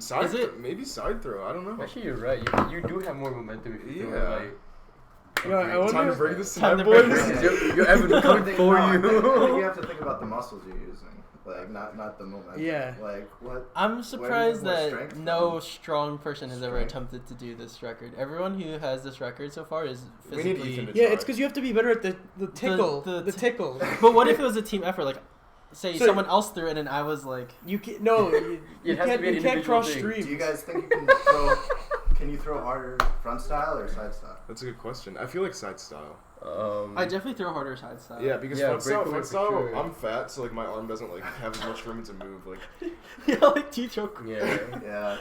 side Is it- maybe side throw, I don't know. Actually, you're right. You do have more momentum if you throw Yeah. it like Yo, I wonder Time to if- break this Time tonight, to break boys. this. Yo, Evan, we're coming for I think you. you have to think about the muscles you're using, like not the momentum. Yeah. Like what? I'm surprised more that strength no from? strong person has ever Strength? attempted to do this record. Everyone who has this record so far is We need physically. Ethan to Yeah, try. it's because you have to be better at the tickle. the The tickle. But what if it was a team effort? Like, say So- someone else threw it and I was like, You can no. You It has to can't. be an You can't individual cross thing. streams. Do you guys think you can throw? Can you throw harder front style or side style? That's a good question. I feel like side style. I definitely throw harder side style. Yeah, because Yeah, front style, breakaway for sure. I'm fat, so like my arm doesn't like have as much room to move. Like, Yeah, like T-choke. Yeah. Yeah.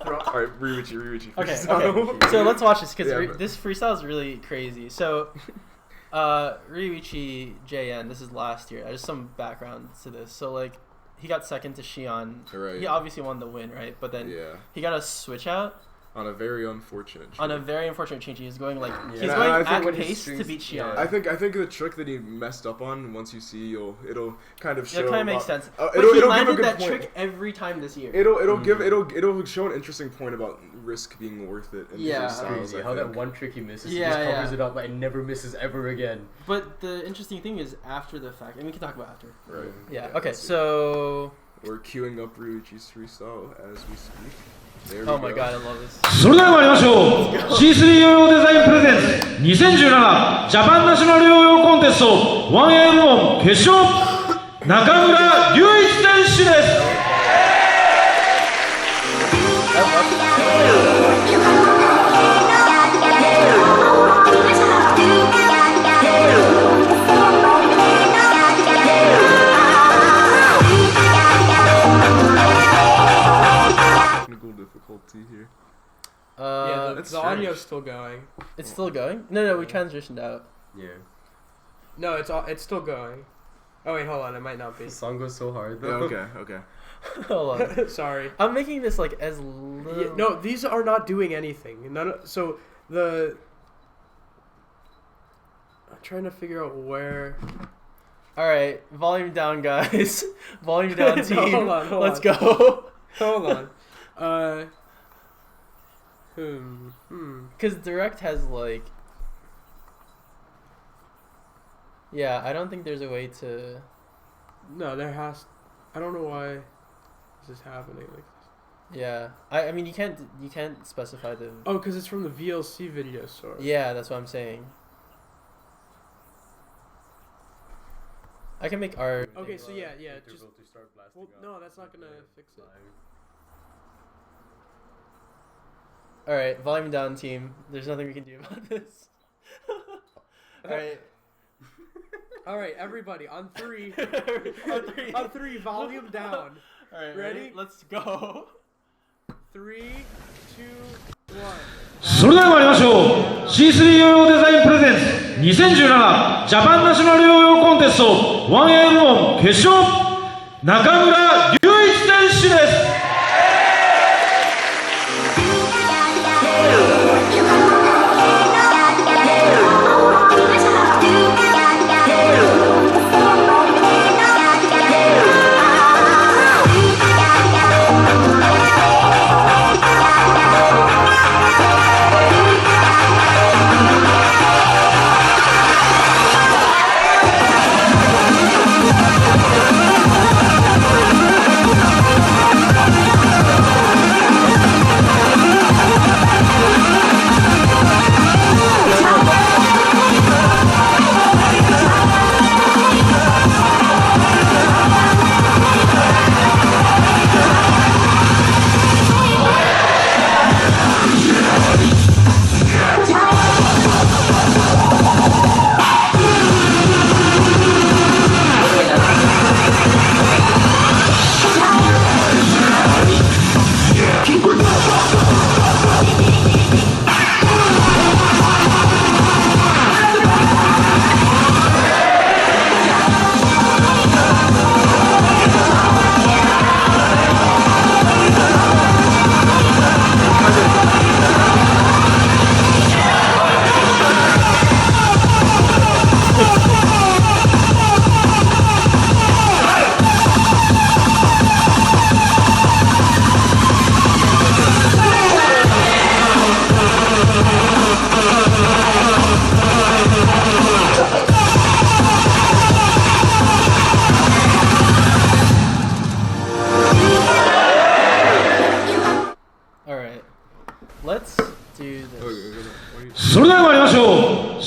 Throw, all right, Ryuichi. Okay, freestyle. okay. So let's watch this because Yeah, but- this freestyle is really crazy. So, Ryuichi JN, this is last year. Just some background to this. So like, he got second to Shion. Right. He obviously won the win, right? But then Yeah, he got a switch out on a very unfortunate. on a trick. very unfortunate change. He was going like Yeah. he's And going I think at when his pace to strings- beat Shion. yeah. I think the trick that he messed up on. Once you see, it'll kind of show. That kind of makes about- sense. But But he it'll give a landed good that point. trick every time this year. It'll give it'll show an interesting point about risk being worth it. In Yeah. freestyles, Crazy I how that think. one trick he misses, he Yeah, just covers yeah. it up and never misses ever again. But the interesting thing is after the fact, and we can talk about after. Right. Yeah. Yeah, Okay. let's see. So. We're queuing up Ryuichi's freestyle as we speak. There Oh we my go. god, I love this. それでは参りましょう C3 ヨーヨーデザインプレゼンツ2017ジャパンナショナルヨーヨーコンテスト 1A 部門決勝中村隆一選手です Technical difficulty here. Yeah, the that's audio's strange. still going. It's still going? No, we transitioned out. Yeah. No, it's still going. Oh wait, hold on. It might not be. The song goes so hard Yeah, though. okay. Hold on. Sorry. I'm making this like as little. Yeah, no, these are not doing anything. So the. I'm trying to figure out where. Alright, volume down, guys. Volume down, No, team. hold on. Let's go. Hold on. Because Direct has like. Yeah, I don't think there's a way to. No, there has. I don't know why this is happening like this. Yeah, I mean you can't specify the. Oh, because it's from the VLC video source. Yeah, that's what I'm saying. I can make our. Okay, so yeah, Interval just. to start blasting Well, up no, that's not with gonna the fix it. line. All right, volume down, team. There's nothing we can do about this. All right. All right, everybody, on three. On three. On three, volume down. All right, Ready? Let's go. 3, 2, 1. それでは参りましょう C3 ヨーヨーデザインプレゼンツ2017ジャパンナショナルヨーヨーコンテスト 1A 部門決勝中村隆一選手です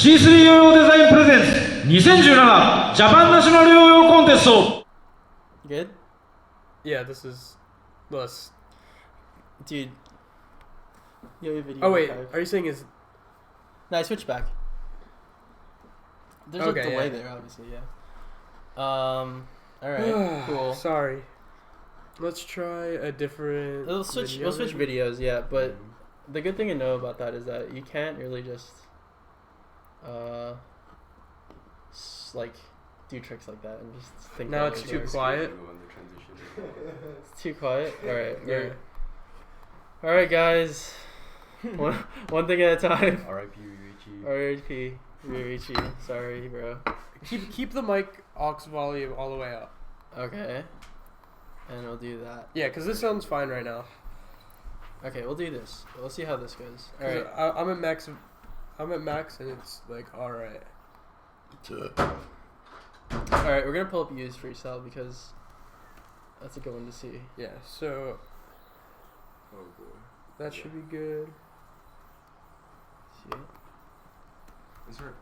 C3 ヨーヨーデザインプレゼンツ2017ジャパンナショナルヨーヨーコンテスト Good? Yeah, this is less. Dude. Yo-yo video. Oh wait, archive. are you saying is? No, I switched back. There's Okay, a delay yeah. there, obviously, yeah. Alright, cool. Sorry. Let's try a different. We'll switch maybe? videos, yeah, but the good thing to know about that is that you can't really just like do tricks like that and just think Now that it's it too works. quiet. It's too quiet? Alright, Yeah. Alright guys. one thing at a time. R.I.P. Ryuichi. R.I.P. Ryuichi. Sorry, bro. Keep the mic aux volume all the way up. Okay. And we'll do that. Yeah, because this sounds fine right now. Okay, we'll do this. We'll see how this goes. 'Cause Alright. I'm at max. I'm at max, and it's like all right. Alright, we're gonna pull up use freestyle because that's a good one to see. Yeah. So Oh boy. that should be good. See it? Is there?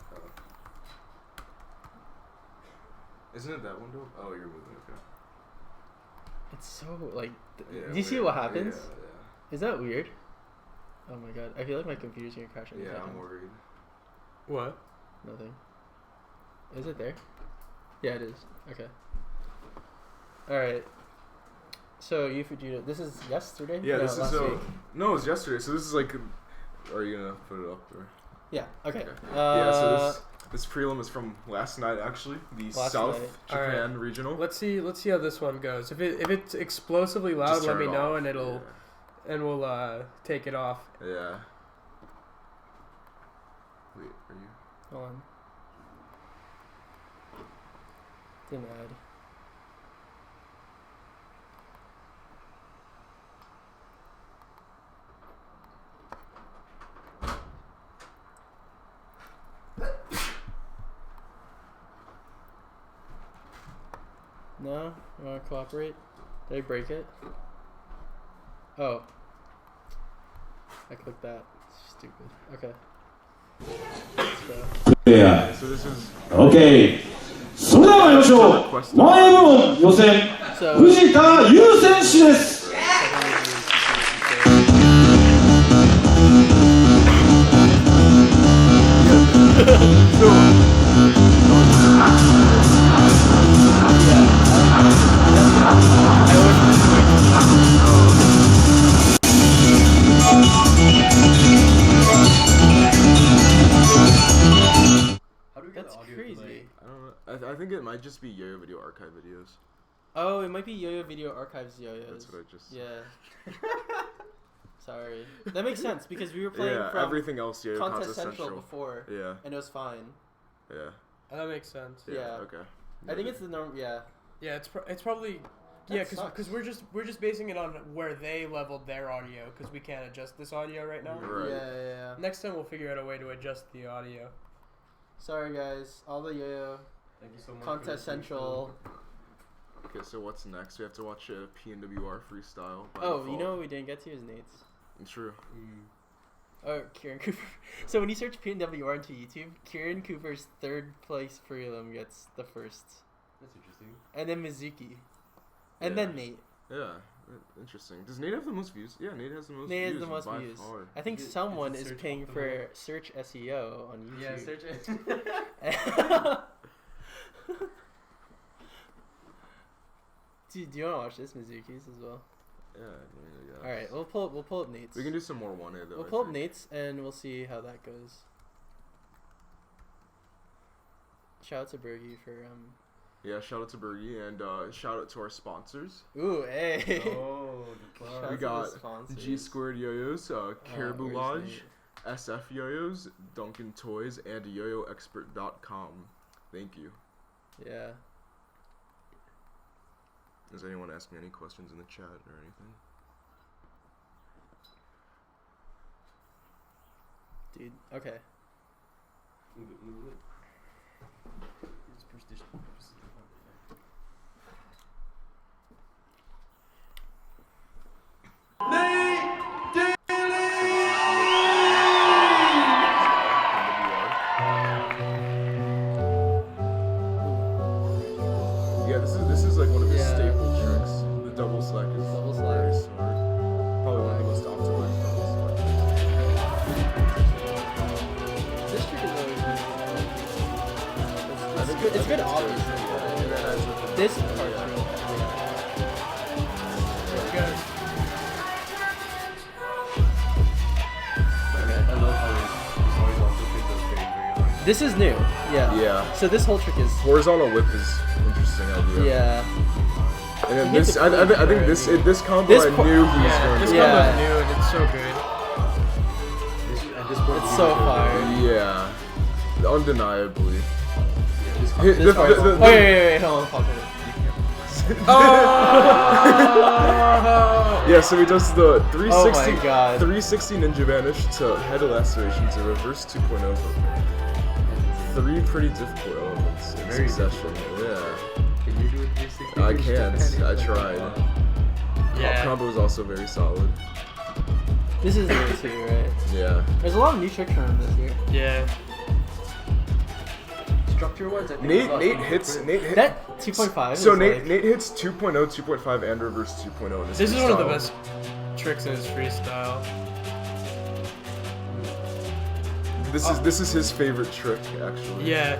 Isn't it that window? Oh, you're moving. Okay. It's so like. Yeah, do you see weird. what happens? Yeah, Is that weird? Oh my god, I feel like my computer's gonna crash any yeah. second. I'm worried. What? Nothing. Is it there? Yeah, it is. Okay. Alright. So, you Fujita, this is yesterday? Yeah, No, this is last week. no, it's yesterday. So this is like, are you gonna put it up or? Yeah, okay. Yeah, so this prelim is from last night actually, the Last South night. Japan regional. Let's see how this one goes. If it's explosively loud, Just let turn me it know, off. and we'll take it off. Yeah. Wait, are you? Hold on. Didn't add. No? You wanna cooperate? Did I break it? Oh. I clicked that. Stupid. Okay. Let's go. Yeah. So this is. OK それでは参りましょう 1A 部門予選 So, 藤田優選手です How do we get That's the audio crazy. delay? I don't know. I think it might just be Yo-Yo Video Archive videos. Oh, it might be Yo-Yo Video Archives Yo-Yos. That's what I just. Yeah. Sorry. That makes sense because we were playing Yeah, from everything else Yo-Yo Contest Central before, Yeah. and it was fine. Yeah. That makes sense. Yeah. Okay. I think it's the norm. Yeah. Yeah, it's probably. That Yeah, sucks. because we're just basing it on where they leveled their audio because we can't adjust this audio right now. Right. Yeah. Next time we'll figure out a way to adjust the audio. Sorry guys, all the Yo-Yo Thank you so much. Contest Central. Okay, so what's next? We have to watch a PNWR freestyle. by Oh, you default. know what we didn't get to is Nate's. True. Oh, Kieran Cooper. So when you search PNWR into YouTube, Kieran Cooper's third place prelim gets the first, That's interesting. and then Mizuki, and Yeah. then Nate. Yeah. Interesting. Does Nate have the most views? Yeah, Nate has the most Nate views. has the most by views. far. I think Is it- someone is it is search paying optimal? for search SEO on YouTube. Yeah, search it. Dude, do you want to watch this Mizuki's as well? Yeah. All right, we'll pull up Nate's. We can do some more 1A though. We'll I pull up think. Nate's and we'll see how that goes. Shout out to Bergie for Yeah, shout out to Bergie and shout out to our sponsors. Ooh, hey. Oh, the Shout plug. out We to got the sponsors. G Squared Yo-Yos, Caribou where's Lodge, Nate? SF Yo-Yos, Duncan Toys, and YoYoExpert.com. Thank you. Yeah. Does anyone ask me any questions in the chat or anything? Dude, okay. Move it. Just push this. slack is Double very slack. smart. Probably one of the most optimized double slack. This trick is always good. It's good, obviously. This part too. I love how his horizontal kick goes very, very hard. This is new. Yeah. Yeah. So this whole trick is. Horizontal whip is interesting idea. Yeah. And then He hit this, the I think this combo This I part- knew he was Yeah, going this to. Yeah. combo's new and it's so good. At this point, It's so fire. Yeah, undeniably. Yeah, this Hit- This part. the- Wait, hold on. Pause it. Yeah, so he does the 360, Oh my God. 360 ninja vanish to head laceration to reverse 2.0 hook. 3 pretty difficult elements in Very succession. Yeah, Can you do a 360? I can't. I tried. Yeah. Combo is also very solid. This is new too, right? Yeah. There's a lot of new tricks from him this year. Yeah. Structure-wise, I think it's not Nate too hits. different. Nate hit. That 2.5. So is Nate like, hits 2.0, 2.5, and reverse 2.0. In his This is one of the freestyle. best tricks in his freestyle. This is his favorite trick actually. Yeah.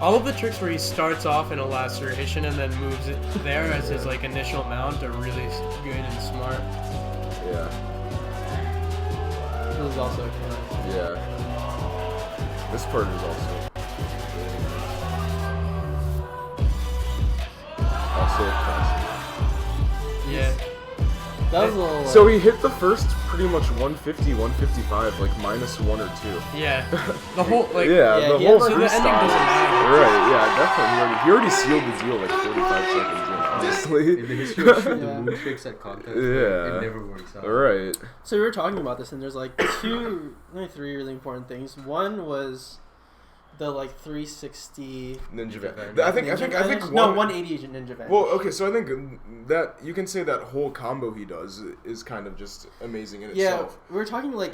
All of the tricks where he starts off in a laceration and then moves it there as his like initial mount are really good and smart. Yeah. This is also fun. Yeah. This part is also classic. Yeah. That was a little. So he hit the first pretty much 150, 155, like -1 or 2. Yeah. The whole like yeah, yeah, the he whole had, like, so the ending freestyle. doesn't matter. Right, yeah, definitely. He already sealed the deal like 45 seconds in, honestly. In the history of shooting Yeah. the moon tricks at contests, Yeah. it never works out. Right. So we were talking about this, and there's like maybe 3 really important things. One was the like 360 Ninja Van. Van. I think Vanish? No, 180 Ninja Vanish. Well, okay, so I think that you can say that whole combo he does is kind of just amazing in yeah, itself. we were talking like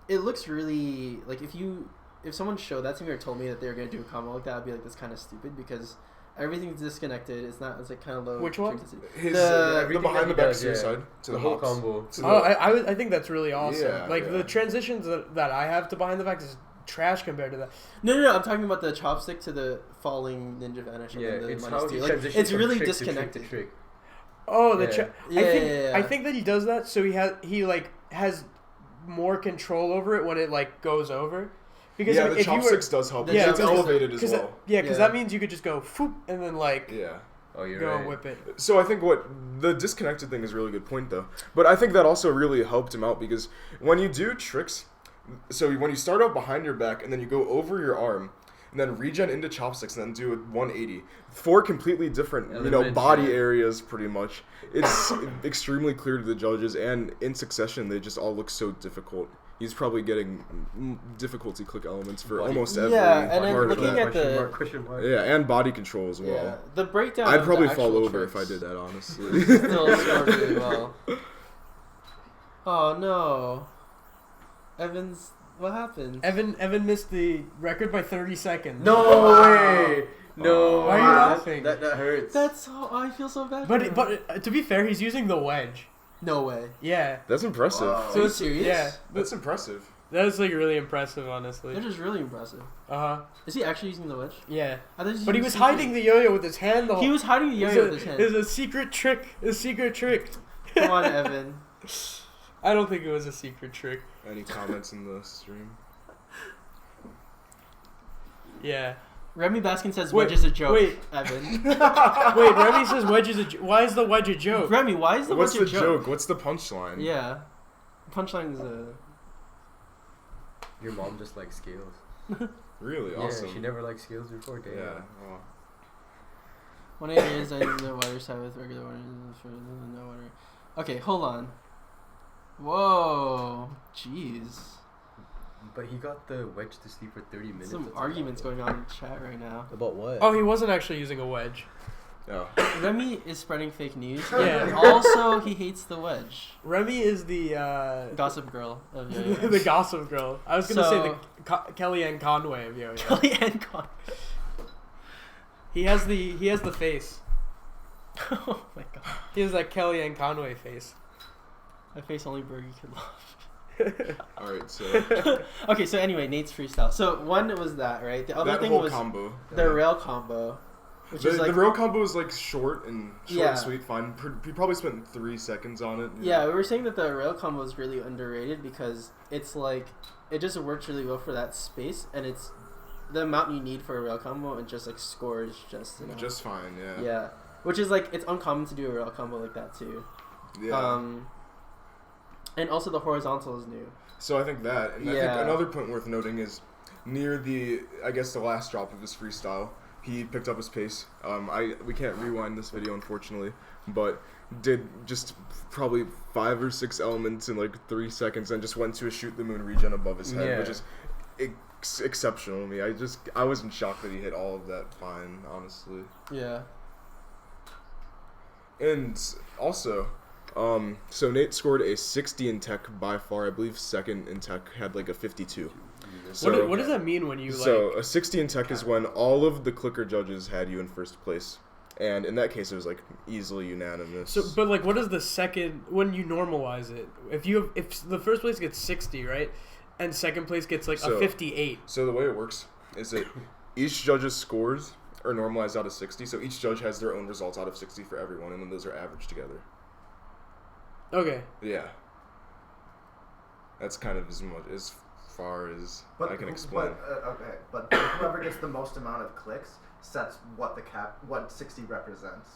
it looks really like if someone showed that to me or told me that they were gonna do a combo like that, I'd be like, that's kind of stupid because everything's disconnected. It's like kind of low. Which one? frequency. His The- the behind the back suicide to the whole hops. combo. To the, Oh, I think that's really awesome. Yeah, like yeah. the transitions that I have to behind the back is trash compared to that. No, I'm talking about the chopstick to the falling Ninja Vanish. And Yeah, then the it's minus how two. he Like, transitions it's from really trick to trick to disconnected. trick. Oh, the Yeah. I think that he does that so he like has more control over it when it like goes over. Because yeah, like, the if you were, chopsticks does help. Yeah, Yeah, it's because- elevated as Cause well. because Yeah. that means you could just go foop and then like Yeah. Oh, you're go right. and whip it. So I think what the disconnected thing is a really good point though. But I think that also really helped him out because when you do tricks, so when you start out behind your back and then you go over your arm and then regen into chopsticks and then do a 180, 4 completely different Elements, body yeah. areas pretty much. It's extremely clear to the judges and in succession they just all look so difficult. He's probably getting difficulty click elements for Body- almost every Yeah, and then part of looking that. at the Question mark. Yeah, and body control as well. yeah the breakdown. I'd of probably the fall actual over if I tricks did that, honestly. Still scored really well. Oh no, Evans, what happened? Evan missed the record by 30 seconds. No way! No. Why are you laughing? That hurts. That's I feel so bad. for him. But to be fair, he's using the wedge. no way. Yeah. That's impressive. Wow. So it's serious? Yeah. That's impressive. That is like really impressive, honestly. That is really impressive. Uh-huh. Is he actually using the wedge? Yeah. I thought But he was hiding the yo-yo with his hand the whole. He was hiding the yo-yo with his hand. It was a secret trick. A secret trick. Come on, Evan. I don't think it was a secret trick. Any comments in the stream? Yeah. Remy Baskin says Wait, wedge is a joke. wait. Evan. Wait, Remy says wedge is why is the wedge a joke? Remy, why is the What's wedge the a joke? What's the punchline? Yeah. Punchline is a. Your mom just likes scales. Really Yeah, awesome. she never liked scales before. Damn. Yeah. Oh. One idea is I use the water side with regular water for no water. Okay, hold on. Whoa. Jeez. But he got the wedge to sleep for 30 minutes. Some That's arguments a lot. going on in chat right now. About what? Oh, he wasn't actually using a wedge. Yeah. Remy is spreading fake news. Yeah. And also, he hates the wedge. Remy is the Gossip girl of yo-yos. the gossip girl. I was gonna say So- the Kellyanne Conway of yo-yo. Kellyanne Conway. He has the face. Oh my god. He has that Kellyanne Conway face. A face only Bergen could love. Alright, so Okay, so anyway, Nate's freestyle. So one was that, right? The other that thing whole was combo. the rail combo, which is like the rail combo is like short and Yeah. sweet, fine. You probably spent 3 seconds on it. yeah, we were saying that the rail combo is really underrated because it's like it just works really well for that space, and it's the amount you need for a rail combo and just like scores just enough. Just fine, yeah. Yeah, which is like it's uncommon to do a rail combo like that too. Yeah. And also the horizontal is new. So I think that, and I Yeah. think another point worth noting is near the last drop of his freestyle, he picked up his pace. We can't rewind this video unfortunately, but did just probably 5 or 6 elements in like 3 seconds and just went to a shoot the moon regen above his head, which is exceptional to me. I was in shock that he hit all of that fine, honestly. Yeah. And also, so Nate scored a 60 in tech by far. I believe second in tech had like a 52. So, What does that mean when you so a 60 in tech is when all of the clicker judges had you in first place. And in that case, it was like easily unanimous. So, but like, what is the second when you normalize it? If the first place gets 60, right, and second place gets like a 58. So the way it works is that each judge's scores are normalized out of 60. So each judge has their own results out of 60 for everyone, and then those are averaged together. Okay. Yeah. That's kind of as far as I can explain. But whoever gets the most amount of clicks sets what 60 represents.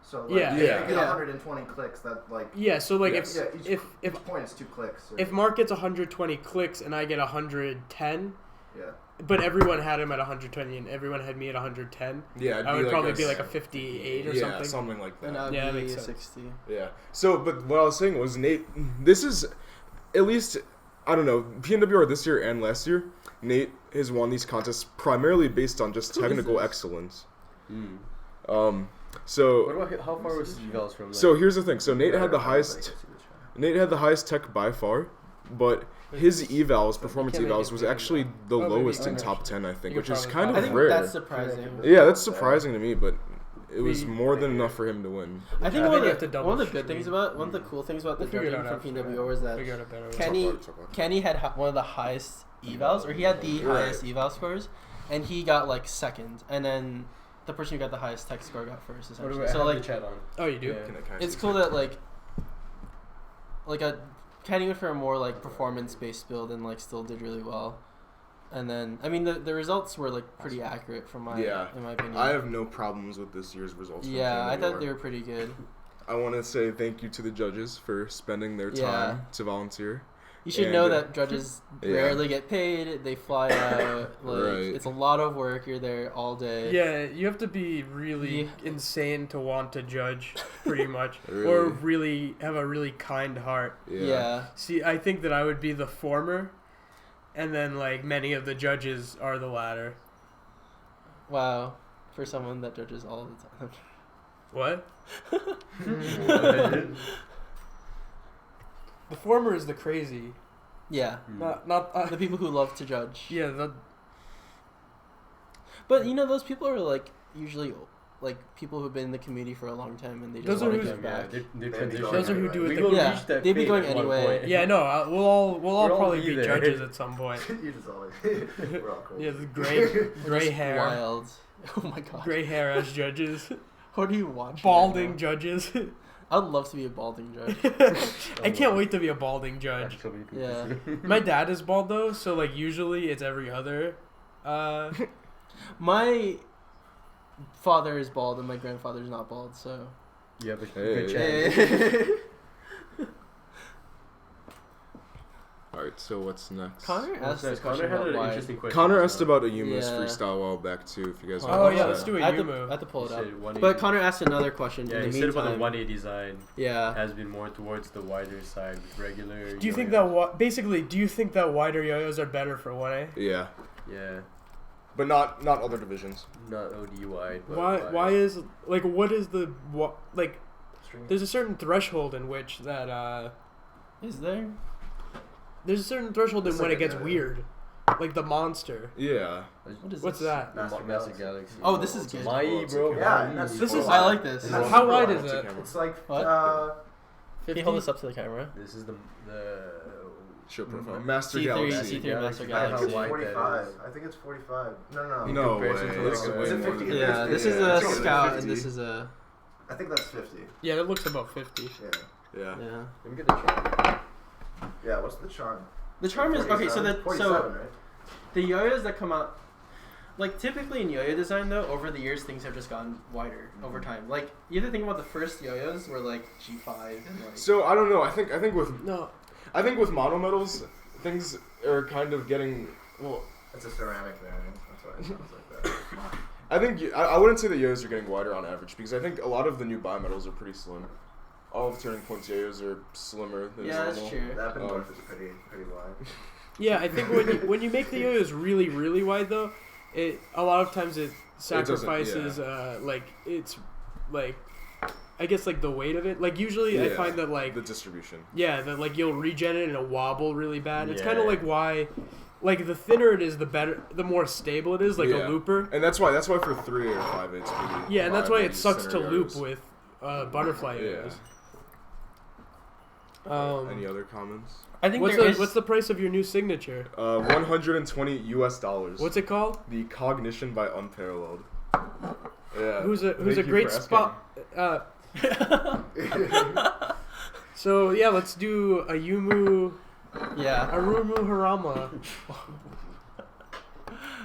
So like, Yeah. if Yeah. you get 120 clicks, that like Yeah. So like Yes. if each point is 2 clicks. Or, if Mark gets 120 clicks and I get 110, yeah. but everyone had him at 120 and everyone had me at 110, Yeah, it'd I would like probably a be like a 58 or yeah, something. like And that. that would Yeah, that be makes sense. 60. Yeah. So, but what I was saying was, Nate, this is at least, I don't know, PNWR this year and last year, Nate has won these contests primarily based on just technical excellence. So What about how far was his evals from? Like, so here's the thing. So Nate had the highest tech by far, but his evals, performance Can't make evals, it was big actually the maybe lowest it's in under- top 10, I think, you which could is probably kind find I of think rare. that's surprising. Yeah, that's surprising to me, but it was more than enough for him to win. I think I one think you of have to the double one of the stream. good things about one of the cool things about the We'll figure it judging out from after PNWR was that Figure out a better way. Kenny had one of the highest evals, or he had the Right. highest eval scores, and he got like second, and then the person who got the highest tech score got first. what do Essentially, I so have like the chat on? Oh, you do? Yeah. Can I it's see cool that? that like a Kenny went for a more like performance based build and like still did really well. And then I mean the results were like pretty accurate in my opinion. I have no problems with this year's results. from Yeah, I thought PNWR. they were pretty good. I want to say thank you to the judges for spending their time to volunteer. You should And, know that judges yeah. rarely get paid. They fly out. Like Right. it's a lot of work. You're there all day. Yeah, you have to be really Yeah. insane to want to judge, pretty much, Really? or really have a really kind heart. Yeah. See, I think that I would be the former, and then like many of the judges are the latter. Wow. For someone that judges all the time. What? The former is the crazy, Yeah. not The people who love to judge. yeah. The, But you know, those people are like usually like people who've been in the community for a long time and they just Those are want to who's- give Yeah, back. they're Those transitioning. are who do it We the- will Yeah, reach that they'd be fate going at one anyway. point. yeah, no, we'll all We'll all probably be be there. judges at some point. You just always. We're all cool. Yeah, the gray hair, Wild. Oh my god. gray hair as judges, What are you watching? balding right judges. now? I'd love to be a balding judge. I can't wait to be a balding judge. Actually, Yeah. My dad is bald though, so like usually it's every other. My father is bald and my grandfather's not bald, so. You have a Hey. good chance. Alright, so what's next? Connor asked this Connor question had about an why. interesting question. Connor just asked now. about a Yuma's Yeah. freestyle a while back too, if you guys Oh, want Oh to yeah, watch let's that. do I a have to, Yumu. I have to pull He it up. said 180. But Connor asked another question. Yeah, in he the said about the meantime. 180 design Yeah. has been more towards the wider side with regular. Do you think yo-yos. that basically? Do you think that wider yo-yos are better for 1A? Yeah, Yeah, but not other divisions. not OD wide. But Why? wide. Why is like what is the like? There's a certain threshold in which that Is there? there's a certain threshold in It's when like it gets a- weird. like the monster. Yeah. What is What's this? that? Master Galaxy. Oh, this is good. My bro. Yeah, and that's This is- I like this. That's How super wide wide. is it? It's like What? Can you hold this up to the camera? This is the Show profile. Master C3, C3 C3 Master I Galaxy. think How it's wide that 45. is. I think it's 45. No. No way. comparison to, like, It's a- way Is it more 50? than Yeah, that. this is Yeah, a it's probably Scout, 50. and this is a I think that's 50. Yeah, that looks about 50. Yeah. Yeah. yeah. Let me get the charm. Yeah, what's the charm? The charm is okay. So 47, right? the yo-yos that come out, like typically in yo-yo design though, over the years things have just gotten wider over time. Like you have to think about the first yo-yos were like G5 and like. So I don't know. I think with No. monometals, things are kind of getting well. It's a ceramic variant. That's why it sounds like that. I think I wouldn't say the yo-yos are getting wider on average because I think a lot of the new bimetals are pretty slim. All of Turning Point's yo-yos are slimmer than Yeah, that's normal. true. The epimorph is pretty wide. Yeah, I think when you make the yo-yos really really wide though, it a lot of times it sacrifices like it's like I guess like the weight of it. Like usually I Yeah, find that like the distribution. yeah, that like you'll regen it and it'll wobble really bad. It's kind of Yeah. like why like the thinner it is the better the more stable it is like Yeah. a looper. And that's why for 3 or 5 it's pretty. Yeah, and that's why viable it to use sucks to thinner loop yo-yos. with butterfly Yeah. yo-yos. Any other comments? I think What's the price of your new signature? $120 US. What's it called? The Cognition by Unparalleled. Yeah. Who's a Thank you great for spot. So yeah, let's do a Yumu yeah. Arumu Harama.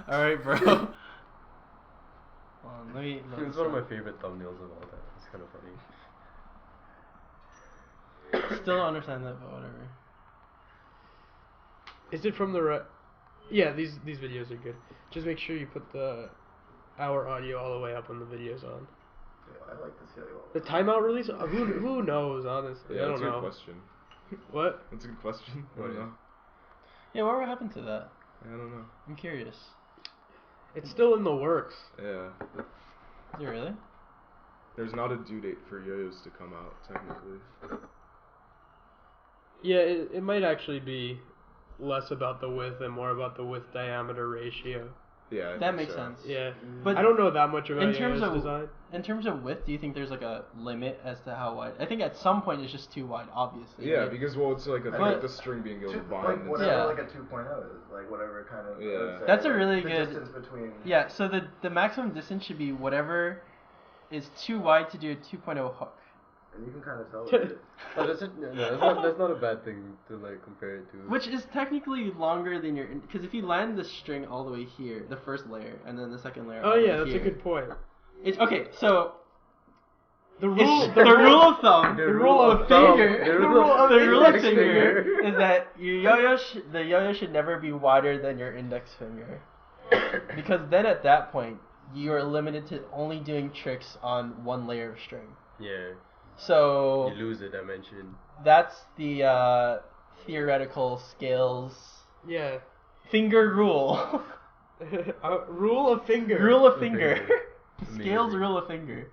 All right, bro. Hold on, let me. It's one of my favorite thumbnails of all time. It's kind of funny. Still don't understand that, but whatever. Is it from the right? Yeah, these videos are good. Just make sure you put our audio all the way up when the video's on. Yeah, I like this yo-yo. The timeout release? Who knows? Honestly, Yeah, I that's don't a good know. question. What? That's a good question. I don't know. Yeah, what happened to that? I don't know. I'm curious. It's still in the works. Yeah. Is it really? There's not a due date for yo-yos to come out, technically. Yeah, it might actually be less about the width and more about the width diameter ratio. Yeah, I That think makes so. Mm. sense. Yeah, But I don't know that much about in terms AOS of- design. In terms of width, do you think there's like a limit as to how wide? I think at some point it's just too wide, obviously. Yeah, right? because it's like I think But- the string being able to Like bind. whatever Yeah. like a 2.0 is, like whatever kind of. Yeah. let's say, That's a like, really the good- distance between. Yeah, so the maximum distance should be whatever is too wide to do a 2.0 hook. And you can kind of tell. it. Oh, that's not a bad thing to like compare it to. Which is technically longer than your... Because if you land the string all the way here, the first layer, and then the second layer Oh all the yeah, way that's here, a good point. It's, okay, so... The rule, It's, the rule of thumb, The the rule rule of of thumb, finger, the the rule rule of of the rule of index finger finger. is that your the yo-yo should never be wider than your index finger, because then at that point you are limited to only doing tricks on one layer of string. Yeah, So you lose the dimension. that's the theoretical scales yeah. finger rule. Rule of finger. Rule of The finger. finger. Scales Amazing. rule of finger.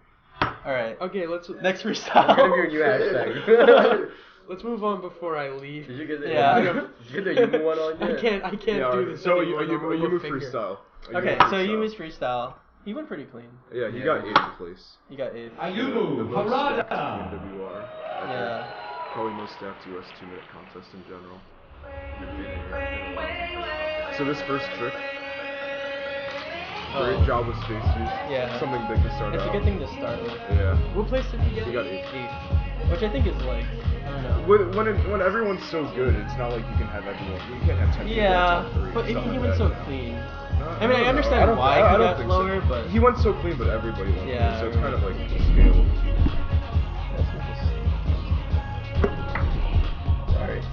Alright. Okay, let's Next That's gonna be your freestyle. new hashtag. let's move on before I leave. Did you get the Yeah. Did you get the Yumu one on I yet? can't Yeah, do this so anymore. The rule you of finger. freestyle. Okay, Ayumu so freestyle. Yumi's freestyle. He went pretty clean. Yeah, he Yeah. got 8th place. He got 8th. The Ayumu most stacked Harada. PNWR. Yeah. Probably most stacked US 2-minute contest in general. So this first trick, great Oh. job with space use. Yeah. Something big to start It's a out. good thing to start with. Yeah. What place did he get? He got 8th. 8th. Which I think is like, I don't know. When everyone's so good, it's not like you can have everyone. You can't have 10 people in Yeah, top 3. but It's not he like went that. so clean. I mean, I don't know. understand don't- why I he don't got think lower, so. but He went so clean, but everybody went Yeah, clean, so I it's kind of like a scale. That's what this- Alright.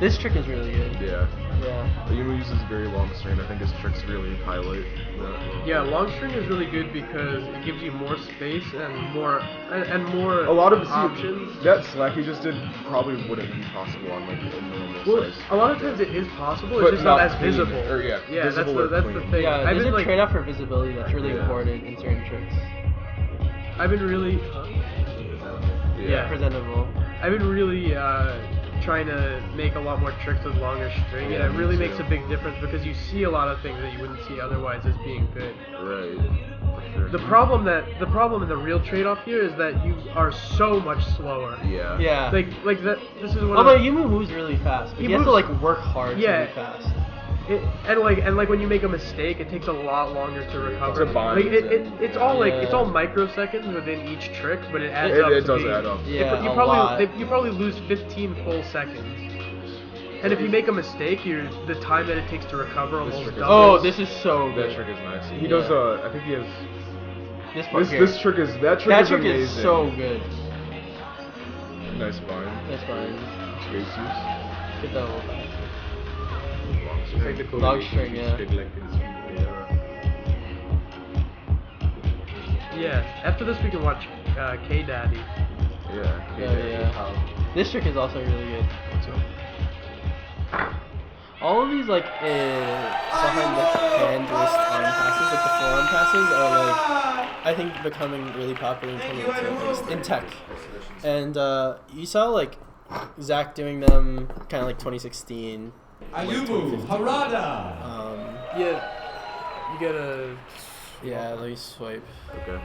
This trick is really good. Yeah. Yeah. Ayumu uses very long string. I think his tricks really highlight that. Yeah, long string is really good because it gives you more space and more A lot of options. That slack he just did probably wouldn't be possible on like a normal Well, size. a lot of times it is possible. But It's just not as clean, visible. or yeah, Yeah, visible or that's the clean. thing. Yeah, I've there's been a like, trade-off for visibility that's really Yeah. important in certain tricks. I've been really, Yeah. Presentable. I've been really trying to make a lot more tricks with longer string, Yeah, and it really me makes too. a big difference because you see a lot of things that you wouldn't see otherwise as being good. Right. For sure. The problem and the real trade-off here is that you are so much slower. Yeah. Yeah. Like that. This is one. Although Yumu moves really fast, but He he has to moves- like work hard Yeah. to move fast. And when you make a mistake, it takes a lot longer to recover. To bind Like and- it's all it's Yeah. all microseconds within each trick, but it adds It up. does to being, add up. Yeah, you a probably lot. you probably lose 15 full seconds. And if you make a mistake, the time that it takes to recover almost trick is- doubles. Oh, this is so That good. trick is nice. He Yeah. does. I think he has. This part here. This trick is that trick that is trick amazing. is so good. Nice bind. That's fine. Space use. Get that little back. Technical Long relation string, yeah. stick like this. Yeah. After this, we can watch K Daddy. Yeah. Yeah. This trick is also really good. What's up? All of these like behind the hand wrist arm passes, like the forearm passes, are like I think becoming really popular in 2018 at least in tech. And you saw like Zach doing them kind of like 2016. Ayumu Harada. Yeah. You gotta. Yeah, let me swipe. Okay.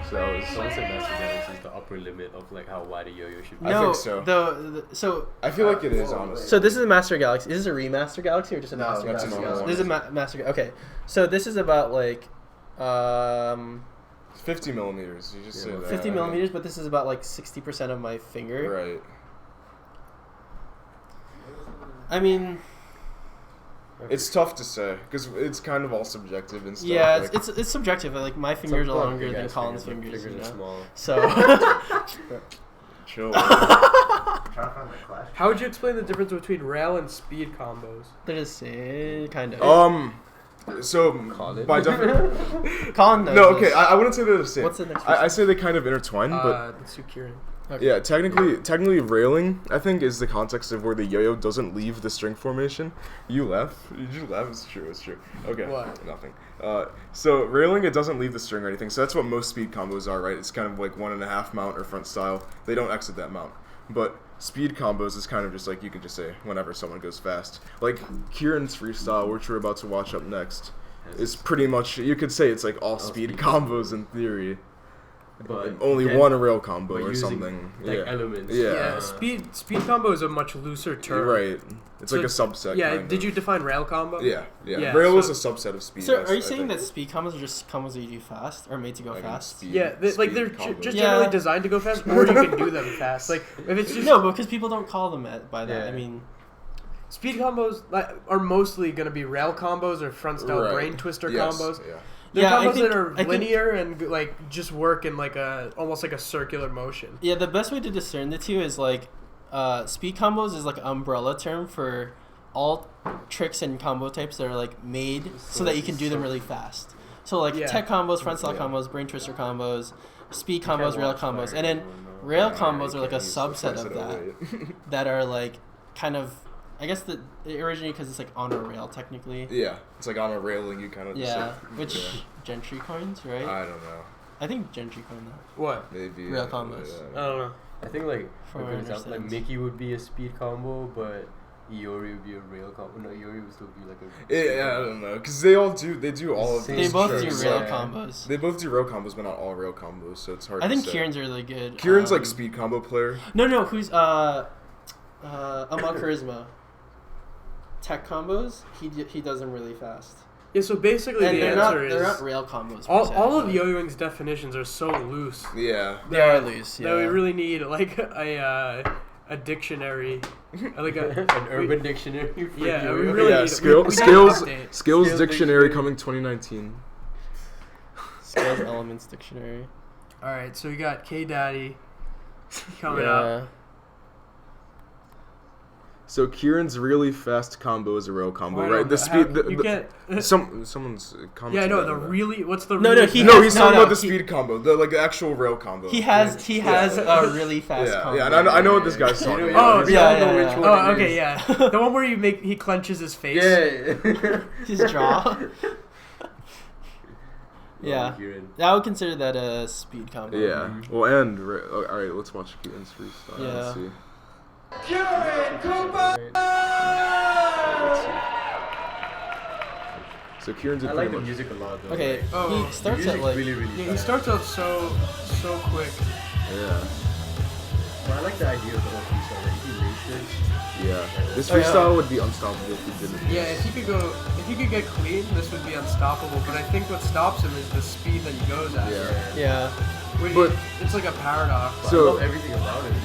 So that was. Someone said Master Galaxy is the upper limit of like how wide a yo-yo should be. I think so. So I feel like it is honestly. so this is a Master Galaxy. Is this a remaster Galaxy or just a No, Master that's Galaxy? a normal one. This is a Master. Okay, so this is about like 50 millimeters. You just say that. 50 millimeters, but this is about like 60% of my finger. Right. I mean, It's tough to say because it's kind of all subjective and stuff. yeah, like, it's subjective. Like my fingers are longer than Colin's fingers, you Fingers are know. small. So chill. I'm trying to find the clash. How would you explain the difference between rail and speed combos? they're the same, kind of. So Colin? by definition, Colin knows no. Okay, this. I wouldn't say they're the same. What's the next I say they kind of intertwine, but Let's do Kieran. Okay. yeah, technically railing, I think, is the context of where the yo-yo doesn't leave the string formation. You laugh? Did you laugh? It's true. It's true. Okay. What? Nothing. So railing, it doesn't leave the string or anything. So that's what most speed combos are, right? It's kind of like 1.5 mount or front style. They don't exit that mount. But speed combos is kind of just like you can just say whenever someone goes fast. Like Kieran's freestyle, which we're about to watch up next, is pretty much, you could say it's like all speed combos in theory. But Only then one rail combo we're or using, something. like, Yeah. elements. Yeah. Yeah, speed combo is a much looser term. Right. It's So like a subset. Yeah. kind Did of. you define rail combo? Yeah. Yeah, Rail so- is a subset of speed. So I are you think. saying that speed combos are just combos that you do fast, or made to go Like fast? speed- Yeah, like speed they're combos. just Yeah. generally designed to go fast, or you can do them fast. Like if it's just No, because people don't call them by that. Yeah. I mean, speed combos are mostly gonna be rail combos or front style Right. brain twister Yes, combos. Yeah. They're Yeah, I combos think- that are I think- linear and like just work in like almost like a circular motion. yeah, the best way to discern the two is like speed combos is like an umbrella term for all tricks and combo types that are like made so that you can do them really fast. So like Yeah. tech combos, front style Yeah. combos, brain twister combos, speed Can't combos, rail watch combos, that and then anymore, no. rail Yeah, combos you are like a can't use the subset first of of that weight. that are like kind of, I guess that it originated because it's like on a rail technically. Yeah. It's like on a railing. You kind of. just Yeah, like- which yeah. Gentry coins, right? I don't know. I think Gentry coined that. What? Maybe. Rail combos. I don't know. I think like From for what I example, like understand. Mickey would be a speed combo, but Iori would be a rail combo. No, Iori would still be like a. Yeah, I don't know, because they all do. They do all of They They these both do tricks. rail yeah. combos. They both do rail combos, but not all rail combos. So it's hard. I to think say. Kieran's really good. Kieran's like speed combo player. No, who's Amon Charisma. Tech combos, he does them really fast. Yeah, so basically And the they're not answer rail is combos. per all se, of but yo-yoing's definitions are so loose Yeah. They are loose. Yeah. that we really need like a dictionary, like An urban dictionary. For Yeah, yo-yo. we really Yeah. need- Skill, we need skills. an update. Skills Skills dictionary dictionary. coming 2019. Skills elements dictionary. All right, so we got K Daddy coming Yeah. up. So Kieran's really fast combo is a rail combo, Why right? don't The I speed. have- you The, can't. someone's commenting. Yeah, I know on the that. really. What's the No, really he No, has- he's no, talking no, about the he- speed combo, the actual rail combo. He has a really fast Yeah, combo. yeah, and I know what this guy's You talking know, about. Oh, we all yeah, know yeah, which yeah. one Oh, it okay, is. yeah. The one where he clenches his face. Yeah. His jaw. Yeah. Kieran. I would consider that a speed combo. Yeah. Well, and all right, let's watch Kieran's freestyle. Yeah. Let's see. So Kieran's did I pretty like the much. music a lot though. Okay, Like, Oh, he starts music at like. really really. Yeah, he fast. starts out so quick. Yeah. But I like the idea of the whole freestyle. Like, if he makes it, Yeah. This Oh, yeah. freestyle would be unstoppable if he didn't. Yeah, if he could get clean, this would be unstoppable. But I think what stops him is the speed that he goes at. Yeah. Yeah. But- It's like a paradox. I So- love everything about it. Really.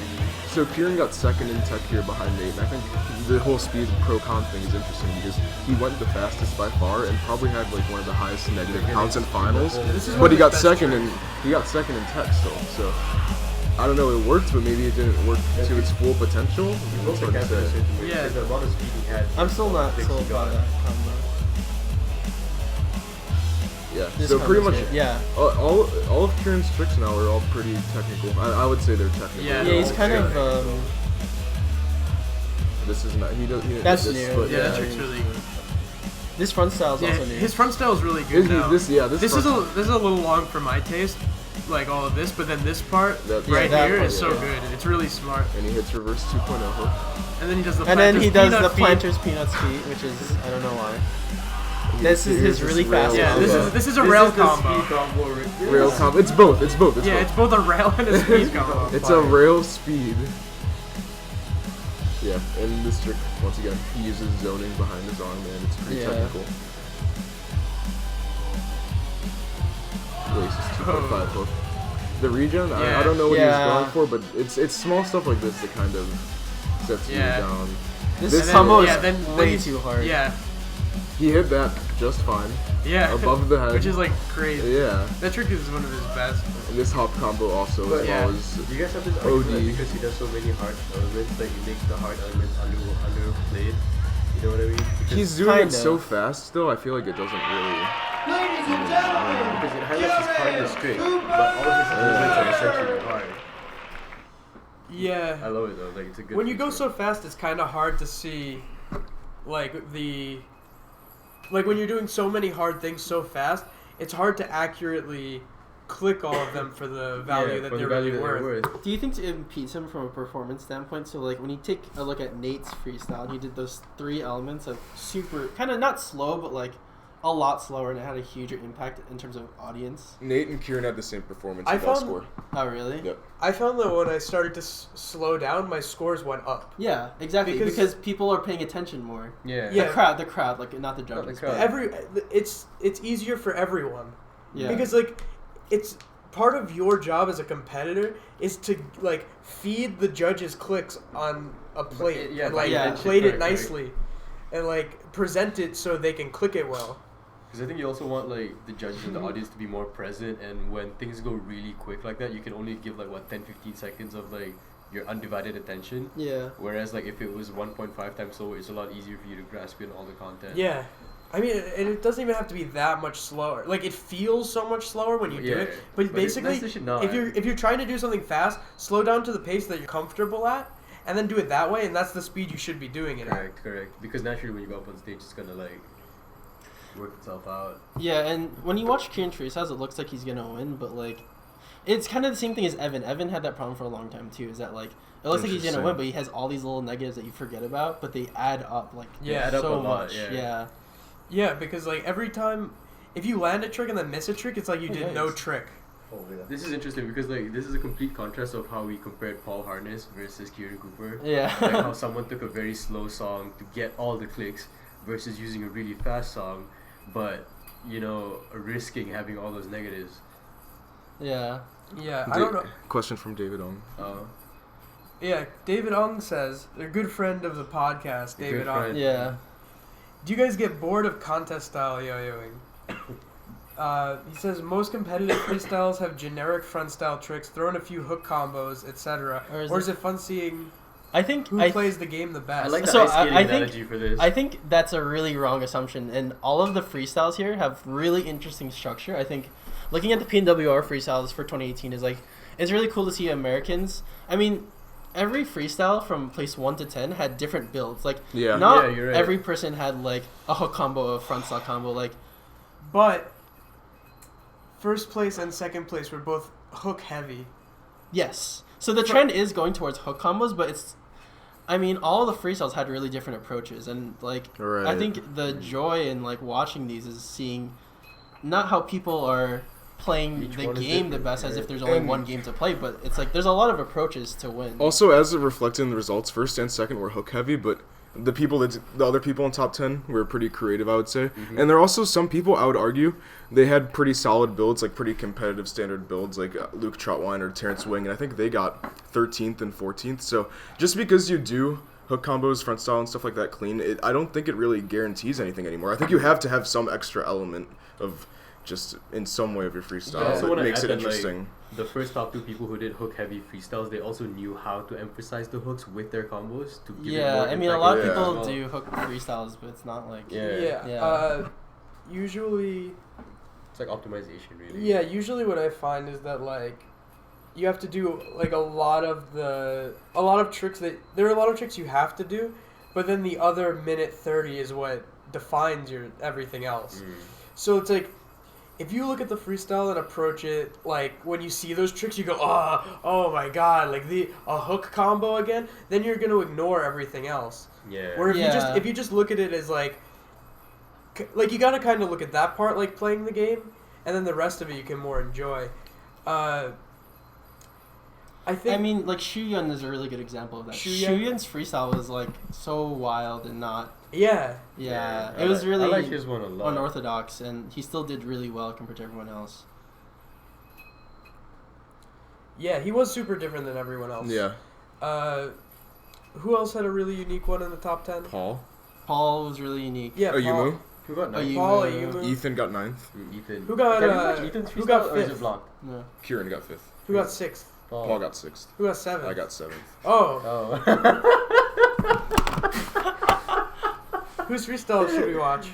So Kieran got second in tech here behind Nate, and I think the whole speed pro-con thing is interesting because he went the fastest by far and probably had like one of the highest negative counts in finals. This is one But of he his got best second tricks. in tech still. So I don't know, it worked, but maybe it didn't work to its full potential. He It's broke the hard to cap in a say. certain way. Yeah. There's a lot of speed he had. I'm still not Tricks sold he by got. that combo. Yeah. This So pretty combo's much good. Yeah. all of Kieran's tricks now are all pretty technical. I would say they're technical. Yeah. Yeah, he's kind of. This is not. He does. That's this, new. But Yeah, that Yeah. trick's really good. This front style is Yeah, also new. his front style is really good now. This This is front- a little long for my taste, like all of this. But then this part That- right that here part, is so yeah. good. It's really smart. And he hits reverse 2.0 hook. And then he does the And then he does peanut the feed. planter's peanuts feet, which is I don't know why. This is Here's his really fast Yeah, combo. this is a rail This is the combo. speed combo. Rail combo. It's both. It's both. Yeah, it's both a rail and a speed combo. It's a rail speed. Yeah, and this trick, once again, he uses zoning behind his arm, and it's pretty Yeah. technical. Raises 2.5 hook. The regen, Yeah. I don't know what Yeah. he was going for, but it's small stuff like this that kind of sets Yeah. you down. This This combo yeah, is then way he's- too hard. Yeah, He hit that just fine. yeah. Above the head. Which is like crazy. Yeah, That trick is one of his best. and this hop combo also But as yeah. well as You guys have this argument OD. that because he does so many hard elements, like he makes the hard elements underplayed. You know what I mean? Because, he's doing Kind it so of. fast though. I feel like it doesn't really. because it highlights his hardness trick, but all of his movements are essentially hard. I Yeah. love it though. Like it's a good. When you go feature. so fast, it's kind of hard to see, like when you're doing so many hard things so fast, it's hard to accurately click all of them for the value Yeah, that for the they're value really that worth. they're Do you think it impedes him from a performance standpoint? So like when you take a look at Nate's freestyle, and he did those three elements of super kind of not slow, but like a lot slower, and it had a huge impact in terms of audience. Nate and Kieran had the same performance. I at that found- score. Oh really? Yep. I found that when I started to slow down, my scores went up. Yeah, exactly. Because- Because people are paying attention more. Yeah. Yeah. The crowd, like not the judges. crowd. It's easier for everyone. Yeah. Because like it's part of your job as a competitor is to like feed the judges clicks on a plate yeah, and like yeah. plate it Correct. nicely and like present it so they can click it well. Because I think you also want like the judges and the audience to be more present, and when things go really quick like that, you can only give like 10-15 seconds of like your undivided attention. Yeah. Whereas like if it was 1.5 times slower, it's a lot easier for you to grasp in all the content. Yeah. I mean, and it doesn't even have to be that much slower. Like it feels so much slower when you do Yeah, it, but but it basically, nicely should not. if you're trying to do something fast, slow down to the pace that you're comfortable at, and then do it that way, and that's the speed you should be doing it at. Correct. Because naturally when you go up on stage, it's gonna like work itself out. Yeah, and when you watch Kieran freestyles, it looks like he's gonna win, but like, it's kind of the same thing as Evan. Evan had that problem for a long time too. Is that like it looks like he's gonna Interesting. win, but he has all these little negatives that you forget about, but they add up like Yeah, add up so a lot, much. yeah. Yeah. Yeah, because like every time, if you land a trick and then miss a trick, it's like you Oh, did no nice. trick. Oh, yeah. This is interesting because like this is a complete contrast of how we compared Paul Harness versus Kieran Cooper. Yeah. Like how someone took a very slow song to get all the clicks versus using a really fast song, but you know, risking having all those negatives. Yeah. Yeah, I don't know. Question from David on. Yeah, David Ong says, they're a good friend of the podcast, A David good Ong. friend. Yeah. Do you guys get bored of contest-style yo-yoing? He says, most competitive freestyles have generic front-style tricks, throw in a few hook combos, etc. Or Is it fun seeing I think who plays the game the best? I like the So, ice skating I think- analogy for this. I think that's a really wrong assumption, and all of the freestyles here have really interesting structure. I think looking at the PNWR freestyles for 2018 is like, it's really cool to see Americans. I mean, every freestyle from place 1 to 10 had different builds. Like, Yeah. not Yeah, you're right. every person had like a hook combo, a front style combo. Like, But first place and second place were both hook heavy. yes. So the trend is going towards hook combos, but it's I mean, all the freestyles had really different approaches, and like Right. I think the joy in like watching these is seeing not how people are playing Each the one is game the different, best as right? if there's only And- one game to play, but it's like there's a lot of approaches to win. Also, as it reflected in the results, first and second were hook heavy, but the other people in top 10 were pretty creative, I would say. Mm-hmm. And there are also some people, I would argue, they had pretty solid builds, like pretty competitive standard builds, like Luke Trotwine or Terrence Wing, and I think they got 13th and 14th. So just because you do hook combos, front style, and stuff like that clean, I don't think it really guarantees anything anymore. I think you have to have some extra element of just in some way of your freestyle I also that wanna makes add it that, like, interesting. the first top 2 people who did hook heavy freestyles, they also knew how to emphasize the hooks with their combos to give it Yeah, more I mean, a impact lot of as people well. do hook freestyles, but it's not like Yeah. Yeah. Usually, It's like optimization, really. yeah. Usually, what I find is that like you have to do like a lot of tricks there are a lot of tricks you have to do, but then the other minute 30 is what defines your everything else. So it's like, if you look at the freestyle and approach it, like, when you see those tricks, you go, oh my god, like a hook combo again, then you're going to ignore everything else. Yeah. Where Yeah. if you just look at it as, like you got to kind of look at that part, like, playing the game, and then the rest of it you can more enjoy. I think... I mean, like, Shuyun is a really good example of that. Shuyun? Shuyun's freestyle was, like, so wild and not... Yeah. Yeah, I it was like- really I like his one a lot. unorthodox, and he still did really well compared to everyone else. Yeah, he was super different than everyone else. Yeah. Who else had a really unique one in the top 10? Paul. Paul was really unique. Yeah, Paul. Ayumu. Who got Oh, ninth? Paul, Ayumu. Ayumu. Ethan got 9th. Ethan. Who got, Have you watched Ethan's who got freestyle, or is it fifth? blocked? No. Kieran got 5th. Who got 6th? Paul got 6th. Who got 7th? I got 7th. Oh. Oh. Whose freestyle should we watch?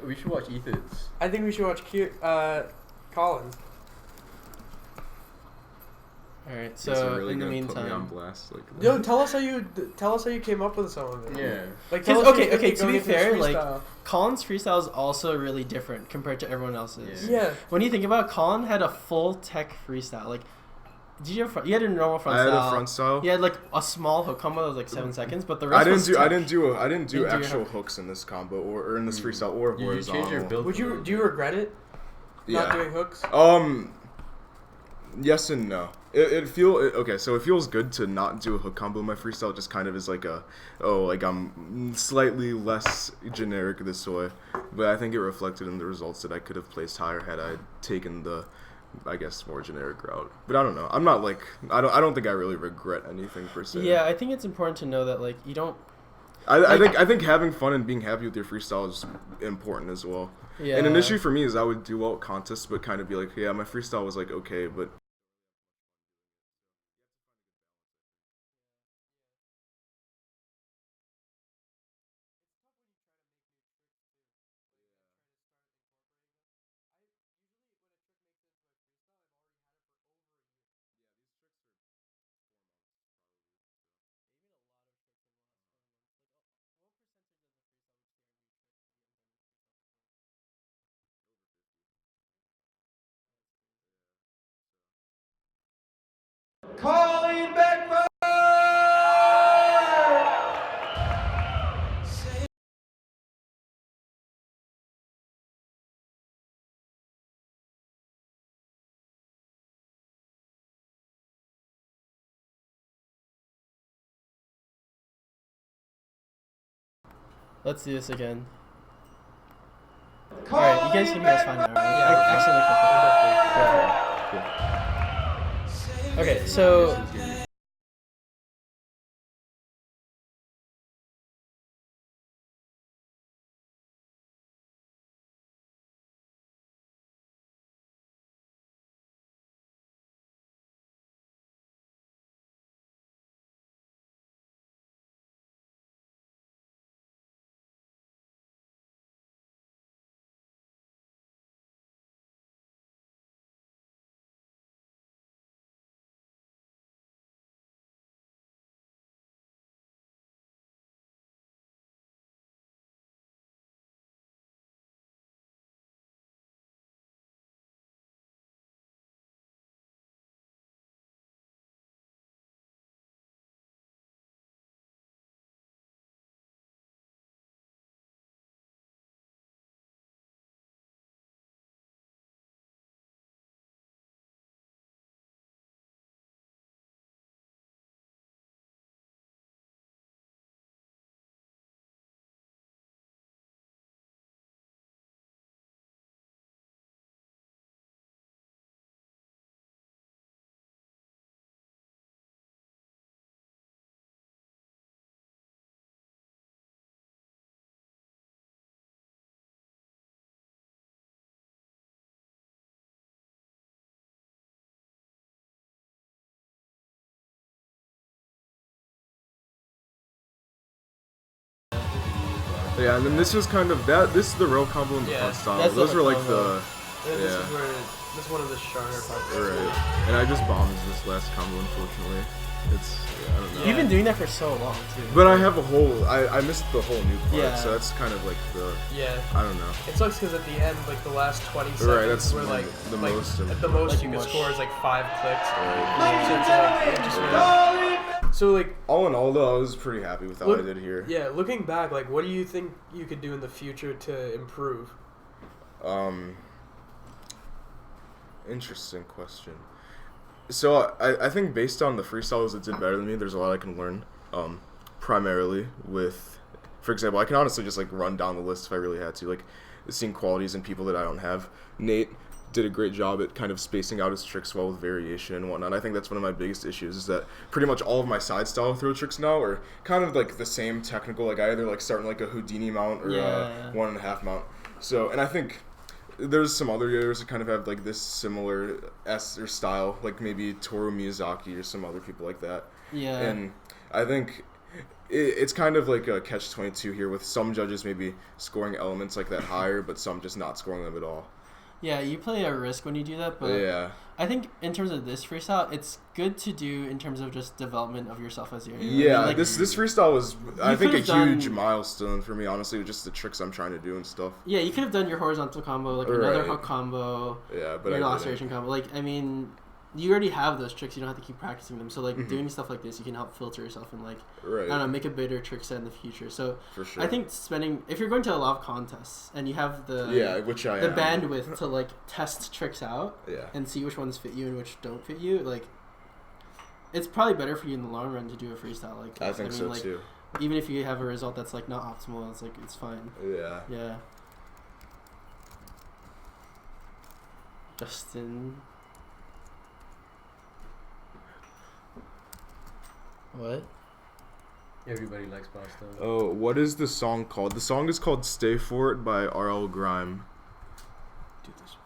we should watch Ethan's. I think we should watch Colin. Alright, Guess I'm so really in the gonna put me on meantime... blast. Like, Yo, tell us how you came up with some of it. Yeah. Like, Because- tell us okay, your thinking to going be into this fair, like, freestyle. Colin's freestyle is also really different compared to everyone else's. Yeah. When you think about it, Colin had a full tech freestyle. Like, did you have you had a normal front I had style. a front style. You had like a small hook combo that was like 7 seconds, but the rest I didn't was do. tech. I didn't do Didn't do your actual hook. hooks in this combo or in this freestyle or You horizontal. change your build. Would you do you regret it? Not Yeah. doing hooks? Yes and no. It feels good to not do a hook combo in my freestyle. It just kind of is like I'm slightly less generic this way, but I think it reflected in the results that I could have placed higher had I taken the, I guess, more generic route. But I don't know. I'm not like I don't think I really regret anything per se. Yeah, I think it's important to know that like you don't. I think having fun and being happy with your freestyle is important as well. Yeah. And an issue for me is I would do well at contests, but kind of be like, yeah, my freestyle was like okay, but. Colin Beckford! Let's do this again. Alright, you guys can hear us fine now, right? Okay, so Yeah, and then this was kind of that. This is the real combo and the front style. that's Those the were like combo. And this is where this is one of the stronger parts. right. And I just bombed this last combo, unfortunately. It's I don't know. You've been doing that for so long too. But I have a whole. I missed the whole new part, Yeah. so that's kind of like the. Yeah. I don't know. It sucks because at the end, like the last 20 seconds, Right, that's were like the like, most of- at the most like you could mush. score is like 5 clicks. Right. So it's like, it just really- so like All in all, though, I was pretty happy with how Look- I did here. yeah, looking back, like what do you think you could do in the future to improve? Interesting question. So I think based on the freestyles that did better than me, there's a lot I can learn. Primarily with, for example, I can honestly just like run down the list if I really had to, like seeing qualities in people that I don't have. Nate did a great job at kind of spacing out his tricks well with variation and whatnot. I think that's one of my biggest issues is that pretty much all of my side style throw tricks now are kind of like the same technical. Like I either like starting like a Houdini mount or a 1.5 mount. So, and I think there's some other areas that kind of have like this similar or style, like maybe Toru Miyazaki or some other people like that. Yeah. And I think it's kind of like a catch-22 here with some judges maybe scoring elements like that higher, but some just not scoring them at all. Yeah, you play a risk when you do that, but Yeah. I think in terms of this freestyle, it's good to do in terms of just development of yourself as your Yeah, I mean, like, this freestyle was, I think, a could've huge done- milestone for me, honestly, with just the tricks I'm trying to do and stuff. Yeah, you could have done your horizontal combo, like another Right. hook combo, Yeah, but your I didn't. oscillation combo. Like, I mean, you already have those tricks. You don't have to keep practicing them. So, like, Mhm. doing stuff like this, you can help filter yourself and, like, Right. I don't know, make a better trick set in the future. So, For sure. I think if you're going to a lot of contests and you have the which I the am. bandwidth to, like, test tricks out Yeah. and see which ones fit you and which don't fit you, like, it's probably better for you in the long run to do a freestyle like this. I think so like, too. Even if you have a result that's, like, not optimal, it's, like, it's fine. Yeah. Yeah. Justin. What? Everybody likes pasta. Oh, what is the song called? The song is called "Stay For It" by R.L. Grime. Do this.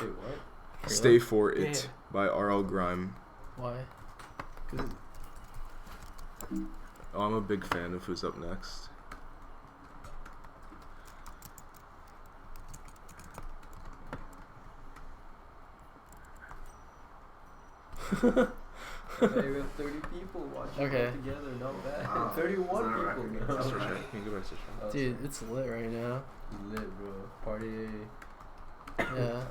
Wait, what? "Stay For It" Yeah. by R.L. Grime. Why? Oh, I'm a big fan of who's up next. We got 30 people watching Okay. it together, not bad. Wow. 31 Is that people right? now. That's Can right. you go back to the show? Oh, Dude, it's lit right now. lit, bro. Party. Yeah.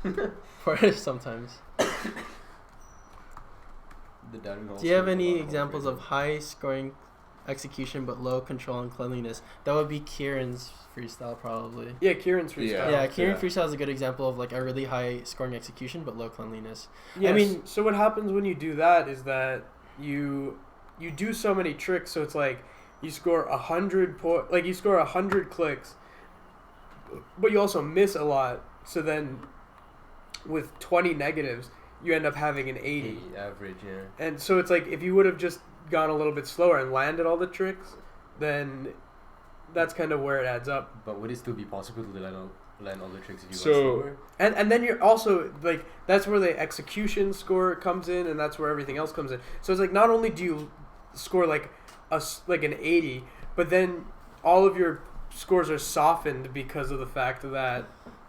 Sometimes. For sometimes. The dining hall. Do you have scene is a any lot more examples of crazy. high scoring execution but low control and cleanliness? That would be Kieran's freestyle probably. Yeah, Kieran's freestyle. Yeah. Yeah, Kieran yeah. freestyle is a good example of, like, a really high scoring execution but low cleanliness. Yes. I mean- so what happens when you do that is that you do so many tricks. So it's like you score 100 you score 100 clicks, but you also miss a lot. So then, with 20 negatives, you end up having an 80. Average, yeah. And so it's like if you would have just gone a little bit slower and landed all the tricks, then that's kind of where it adds up. But would it still be possible to land all the tricks if you So- went slower? And then you're also like that's where the execution score comes in, and that's where everything else comes in. So it's like not only do you score like an 80, but then all of your scores are softened because of the fact that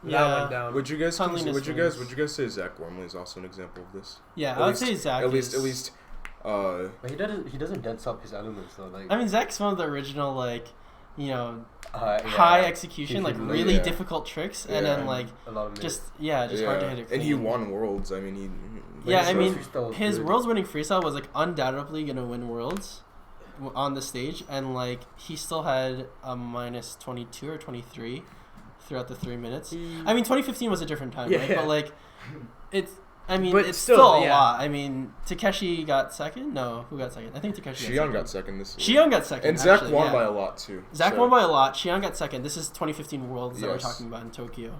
Yeah. went down. Would you guys Cleanliness would you wins. guys say Zach Wormley is also an example of this? Yeah, At I would least- say Zach At least is- But he doesn't dense up his elements though. Like I mean, Zach's one of the original, like, you know, yeah, high execution, If like you- really yeah. difficult tricks, and Yeah. then, like, a lot of just hard to hit it. And he clean. won Worlds. I mean, But Yeah, his I mean, freestyle was his good. Worlds winning freestyle was, like, undoubtedly gonna win Worlds on the stage, and, like, he still had a minus 22 or 23 throughout the 3 minutes. I mean, 2015 was a different time, right? Yeah. But, like, it's. I mean, But it's still, still a yeah. lot. I mean, Takeshi got second. No, who got second? I think Takeshi. Shion got second this year. Shion got second. And Zach actually, won yeah. by a lot too. Zach so- won by a lot. Shion got second. This is 2015 Worlds that we're Yes. talking about in Tokyo.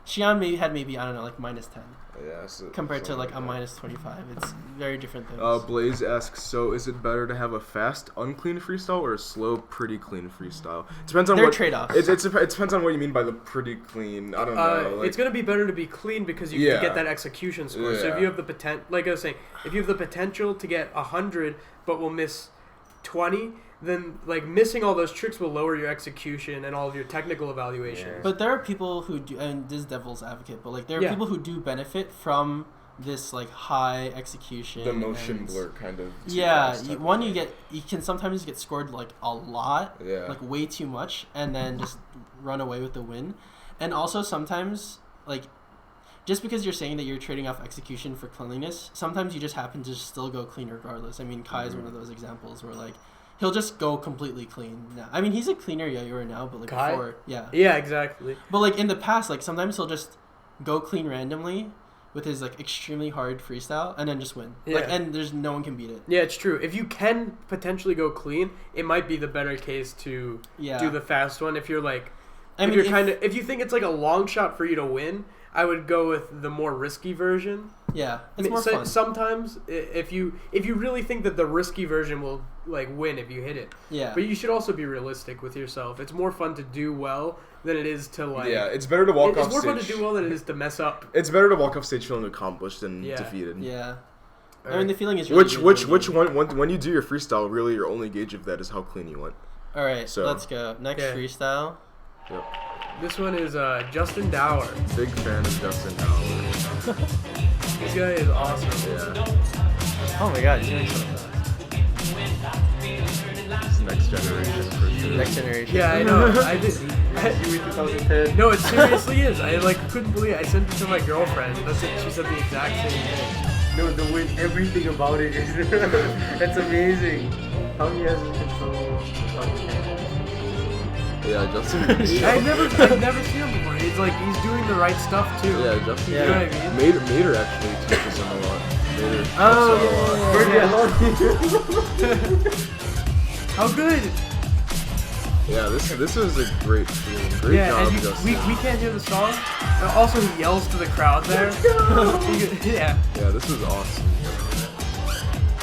Shion had maybe I don't know, like minus 10 Yeah, so, compared to, like, a that. minus 25. It's very different things. Blaze asks, so is it better to have a fast, unclean freestyle or a slow, pretty clean freestyle? Depends on They're what trade-offs. it depends on what you mean by the pretty clean. I don't know. It's gonna be better to be clean because you Yeah. get that execution score. So if Yeah. you have the like I was saying, if you have the potential to get 100, but will miss 20, then like missing all those tricks will lower your execution and all of your technical evaluations. Yeah. But there are people who do, and this is devil's advocate, but like there are people who do benefit from this like high execution, The motion and, blur kind of. You can sometimes get scored like a lot, like way too much, and then just run away with the win. And also sometimes like just because you're saying that you're trading off execution for cleanliness, sometimes you just happen to still go clean regardless. I mean, Kai is one of those examples where like he'll just go completely clean now. I mean, he's a cleaner Yayura now, but like Kai? before, Yeah, exactly. But like in the past, like sometimes he'll just go clean randomly with his like extremely hard freestyle and then just win. Yeah. Like, and there's no one can beat it. Yeah, it's true. If you can potentially go clean, it might be the better case to do the fast one. If you're like, if you think it's like a long shot for you to win, I would go with the more risky version. Yeah, it's more fun. Sometimes if you really think that the risky version will like win if you hit it. Yeah. But you should also be realistic with yourself. It's more fun to do well than it is to like. Yeah, it's better to walk off stage. It's more fun to do well than it is to mess up. It's better to walk off stage feeling accomplished than defeated. Yeah. I mean, the feeling is really which one when you do your freestyle, really your only gauge of that is how clean you went. All right, so let's go next freestyle. Yep. This one is Justin Dower. Big fan of Justin Dower. This guy is awesome. Yeah. Oh my god, he's doing so fast. It's next generation for sure. Next generation. Yeah, I know. I did. No, it seriously is. I like couldn't believe it. I sent it to my girlfriend. That's it. She said the exact same thing. No, the way everything about it is that's amazing. How he has his control. Yeah, Justin. I've never seen him before. He's doing the right stuff too. Yeah, Justin. You know what I mean? Mater actually teaches him a lot. Mater. How good? Yeah, this is a great feeling. Great job, Justin. We can't hear the song. Also, he yells to the crowd there. Yeah. Yeah, this is awesome.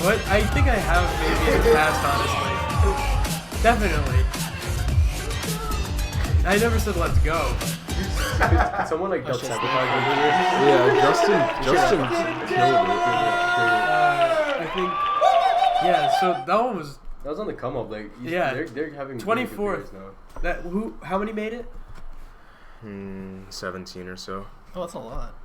What? I think I have maybe in the past, honestly. Definitely. I never said let's go. Could someone like dub sabotage over this? Yeah, Justin killed it. I think. Yeah. So that was on the come up. Like they're having 24th now. How many made it? 17 or so. Oh, that's a lot.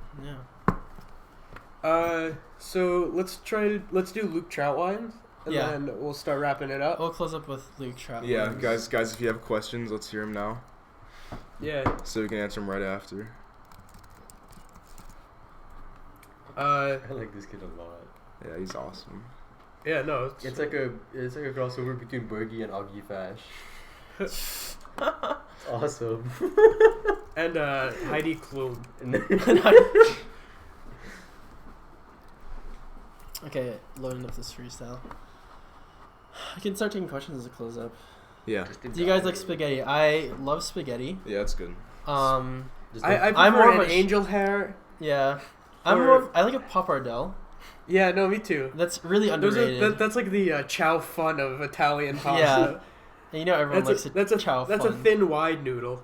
Yeah. So let's do Luke Troutwine, and then we'll start wrapping it up. We'll close up with Luke Troutwine. Yeah, guys, if you have questions, let's hear them now. Yeah. So we can answer them right after. I like this kid a lot. Yeah, he's awesome. Yeah, no. It's like a crossover between Bergen and Aqil Fash. It's awesome. And Heidi Klum. Okay, loading up this freestyle. I can start taking questions as a close up. Yeah. Do you guys like spaghetti? I love spaghetti. Yeah, it's good. I prefer I'm more of an angel hair. Yeah. I like a pappardelle. Yeah, no, me too. That's really underrated. That's like the chow fun of Italian pasta. Yeah. And you know everyone likes chow fun. That's a thin, wide noodle.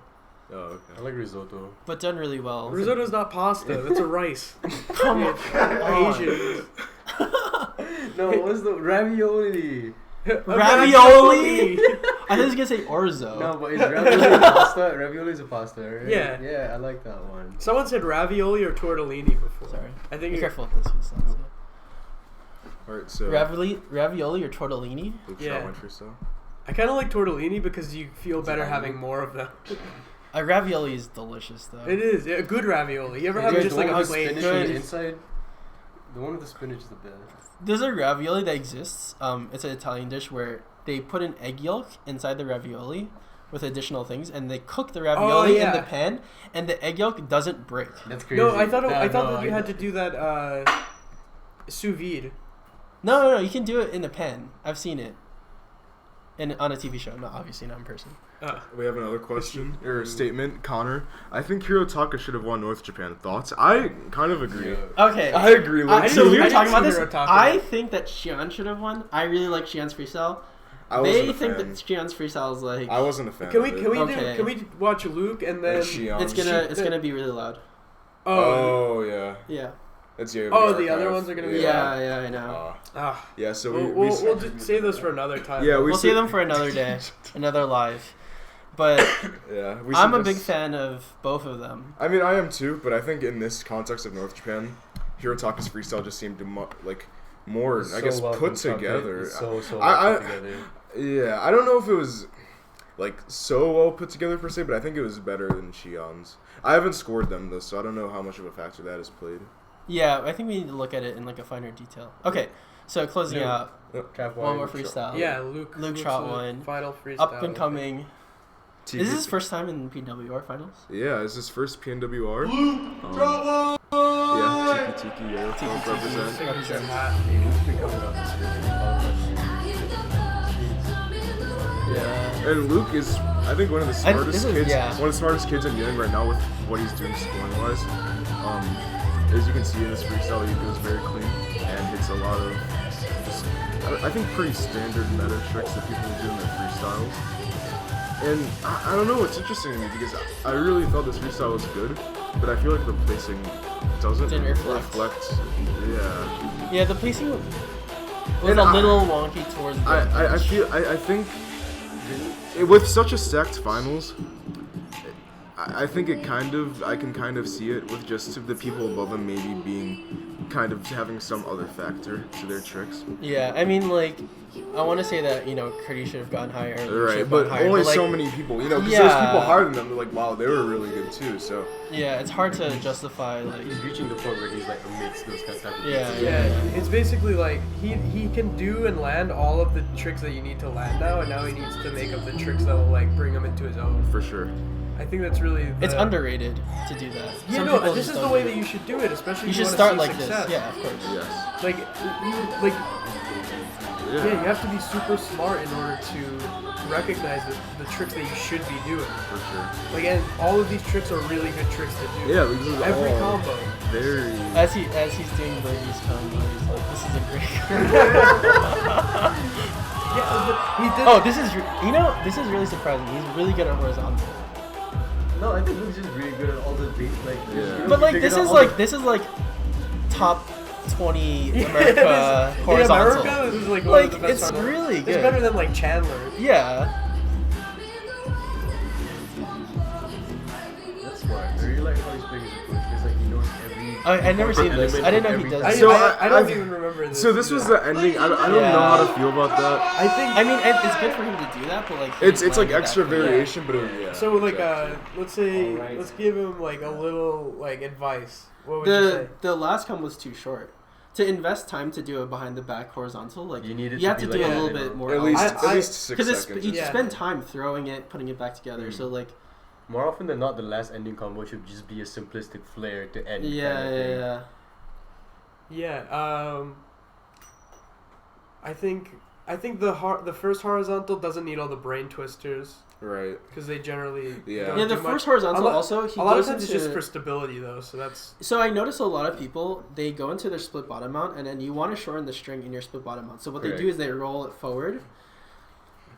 Oh, okay. I like risotto. But done really well. Risotto's not pasta. That's a rice. Come on. Asian. No, what's the ravioli? Ravioli? I thought he was gonna say orzo. No, but is ravioli pasta? Ravioli is a pasta, right? Yeah. Yeah, I like that one. Someone said ravioli or tortellini before. Sorry. I think Be careful with this. Alright, so. Ravioli or tortellini? Yeah. I kind of like tortellini because you feel better having more of them. A ravioli is delicious, though. It is. Yeah, a good ravioli. You ever have just like a plain spinach inside? The one with the spinach is the best. There's a ravioli that exists. It's an Italian dish where they put an egg yolk inside the ravioli with additional things, and they cook the ravioli in the pan, and the egg yolk doesn't break. That's crazy. No, I thought that you had to do that sous vide. No, you can do it in the pan. I've seen it. On a TV show, obviously not in person. We have another question or statement, Connor. I think Hirotaka should have won North Japan. Thoughts? I kind of agree. Yeah. Okay, I agree. So we were I talking about didn't this. see Hirotaka. I think that Xi'an should have won. I really like Xi'an's freestyle. They think that Xi'an's freestyle is like. I wasn't a fan. Can we watch Luke and then Xi'an. It's gonna be really loud. Oh yeah. Yeah. It's your. Oh, the other ones are gonna be. Yeah, I know. Yeah, so we'll just save those for another time. Yeah, We'll save them for another day, another live. But yeah, I'm a big fan of both of them. I mean, I am too, but I think in this context of North Japan, Hirotaka's freestyle just seemed to more, It's I so guess, well put constructed. together. It's so well I- put together. Yeah, I don't know if it was like so well put together per se, but I think it was better than Shion's. I haven't scored them though, so I don't know how much of a factor that has played. Yeah, I think we need to look at it in like a finer detail. Okay, so closing out, Trap one more Luke freestyle. Yeah, Luke Trot Luke's one. Final freestyle. Up and coming. Tiki- Is this his first time in PNWR finals? Yeah, is his first PNWR? Yeah, Tiki, yeah, Tiki, represent. represent. Yeah. And Luke is, I think, one of the smartest this is- kids. yeah. One of the smartest kids in Young right now with what he's doing scoring wise. As you can see in this freestyle, he goes very clean and hits a lot of, just, I think, pretty standard meta tricks that people do in their freestyles. And I don't know, it's interesting to me because I really thought this freestyle was good, but I feel like the placing doesn't Didn't reflect. Yeah. Yeah, the pacing was And a little wonky towards the I think with such a stacked finals, I think I can kind of see it with just the people above them maybe being kind of having some other factor to their tricks. Yeah, I mean, like, I want to say that, Curdy should have gotten higher. Luke should Right, have but gotten higher, only like, so many people, because Yeah. there's people higher than them. They're like, wow, they were really good too. So Yeah, it's hard to justify, like, He's reaching the point where he's like amidst those kind of type of Yeah, beats. Yeah, it's basically like he can do and land all of the tricks that you need to land now, and now he needs to make up the tricks that will like bring him into his own. for sure. I think that's really it's underrated to do that. Yeah, Some no, people this just is the don't way do that it. you should do it, especially You if should you start want like to see this. success. Yeah, of course. Yes. Like yeah, you have to be super smart in order to recognize the tricks that you should be doing. For sure. Like, and all of these tricks are really good tricks to do. Yeah, this is Every all combo. very. As he's doing Bergen's combo, he's like, this is a great. Yeah, but he did. Oh, this is really surprising. He's really good at horizontal. No, I think Luke's just really good at all the beats. Like, Yeah. But like he this figured is out all like this is like top 20 Yeah, America in horizontal. America, this is like one of the Like best it's ones. really It's good. better than like Chandler. Yeah. That's smart. I really like how he's playing his approach because like he knows every. I've never seen this. element I didn't of know he every does type. this. So I don't I- even remember this. So this was the ending. I don't Yeah. know how to feel about that. I think. I mean, it's good for him to do that, but like It's he's like landed extra that. Yeah. variation, but yeah. So like exactly. let's say Alright. let's give him like a little like advice. What would you say? The last come was too short. To invest time to do a behind the back horizontal, like You need it you to have to be do like a that, little you bit know. more. At least I- 6 because seconds. you Yeah. spend time throwing it, putting it back together. So like More often than not, the last ending combo should just be a simplistic flare to end. yeah, kind of yeah, thing. yeah. Yeah. I think the first horizontal doesn't need all the brain twisters Right. because they generally Yeah. don't Yeah, the do first much. horizontal A lot- also he A lot of goes times it's into- just for stability though, so that's So I notice a lot of people, they go into their split bottom mount, and then you want to shorten the string in your split bottom mount. So what they Correct. do is they roll it forward.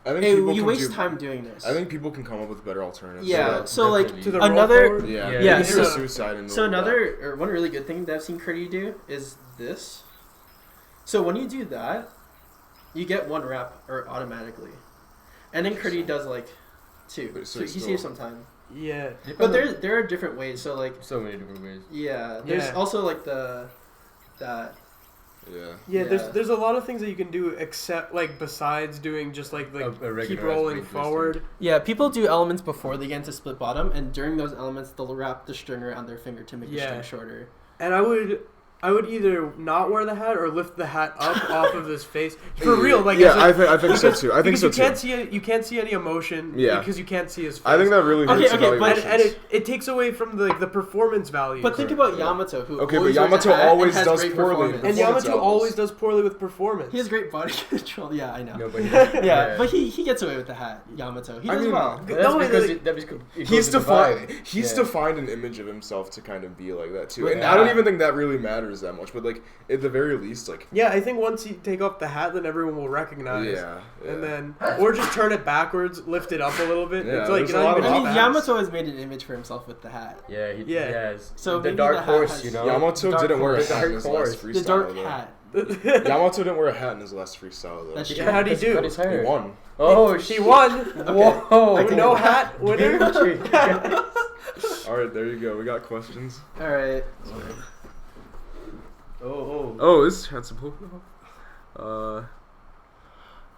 I think Hey, people you can waste do- time doing this. I think people can come up with better alternatives. Yeah, so like definitely. to the roll another. forward. Yeah. Yeah, You can so- do a suicide and So all that. another, or one really good thing that I've seen Curdy do is this. So when you do that, you get one rep or automatically, and then Curdy does like two. But So so he still- saves some time. Yeah. But there are different ways. So like so many different ways. yeah, there's Yeah. also like that. Yeah. Yeah, Yeah. there's a lot of things that you can do except like besides doing just like A regular keep ass rolling brain twister. forward. Yeah, people do elements before they get into split bottom, and during those elements, they'll wrap the string around their finger to make the Yeah. string shorter. And I would either not wear the hat or lift the hat up off of his face for real. Like yeah, as I think so because- too. I think because so you can't see any emotion. Yeah. Because you can't see his face. I think that really Okay, hurts okay, but- evaluations. and it takes away from the performance value. But think about Yamato, who Okay, but always wears a Yamato hat and always has does great poorly. performance. and performance Yamato levels. always does poorly with performance. He has great body control. Yeah, I know. No, but Yeah, but he gets away with the hat, Yamato. He I does mean, well. But that's No, because like- that because it He's goes with the vibe. defined. He's Yeah. defined an image of himself to kind of be like that too, But and now- I don't even think that really matters matters that much, but like at the very least, like Yeah, I think once you take off the hat, then everyone will recognize. yeah. And then, or just turn it backwards, lift it up a little bit. Yeah, It's like there's you're a lot not even of I mean, fast. Yamato has made an image for himself with the hat. Yeah, Yeah. yes. So the maybe dark the hat horse, has- you know. Yamato Dark didn't wear a horse. hat in his Dark last horse. freestyle. The dark though. hat. Yamato didn't wear a hat in his last freestyle though. That's Yeah, true. how'd he do? Cut his hair. He won. Oh, She won. Whoa! With no hat winner. All right, there you go. We got questions. All right. Oh, this chat's a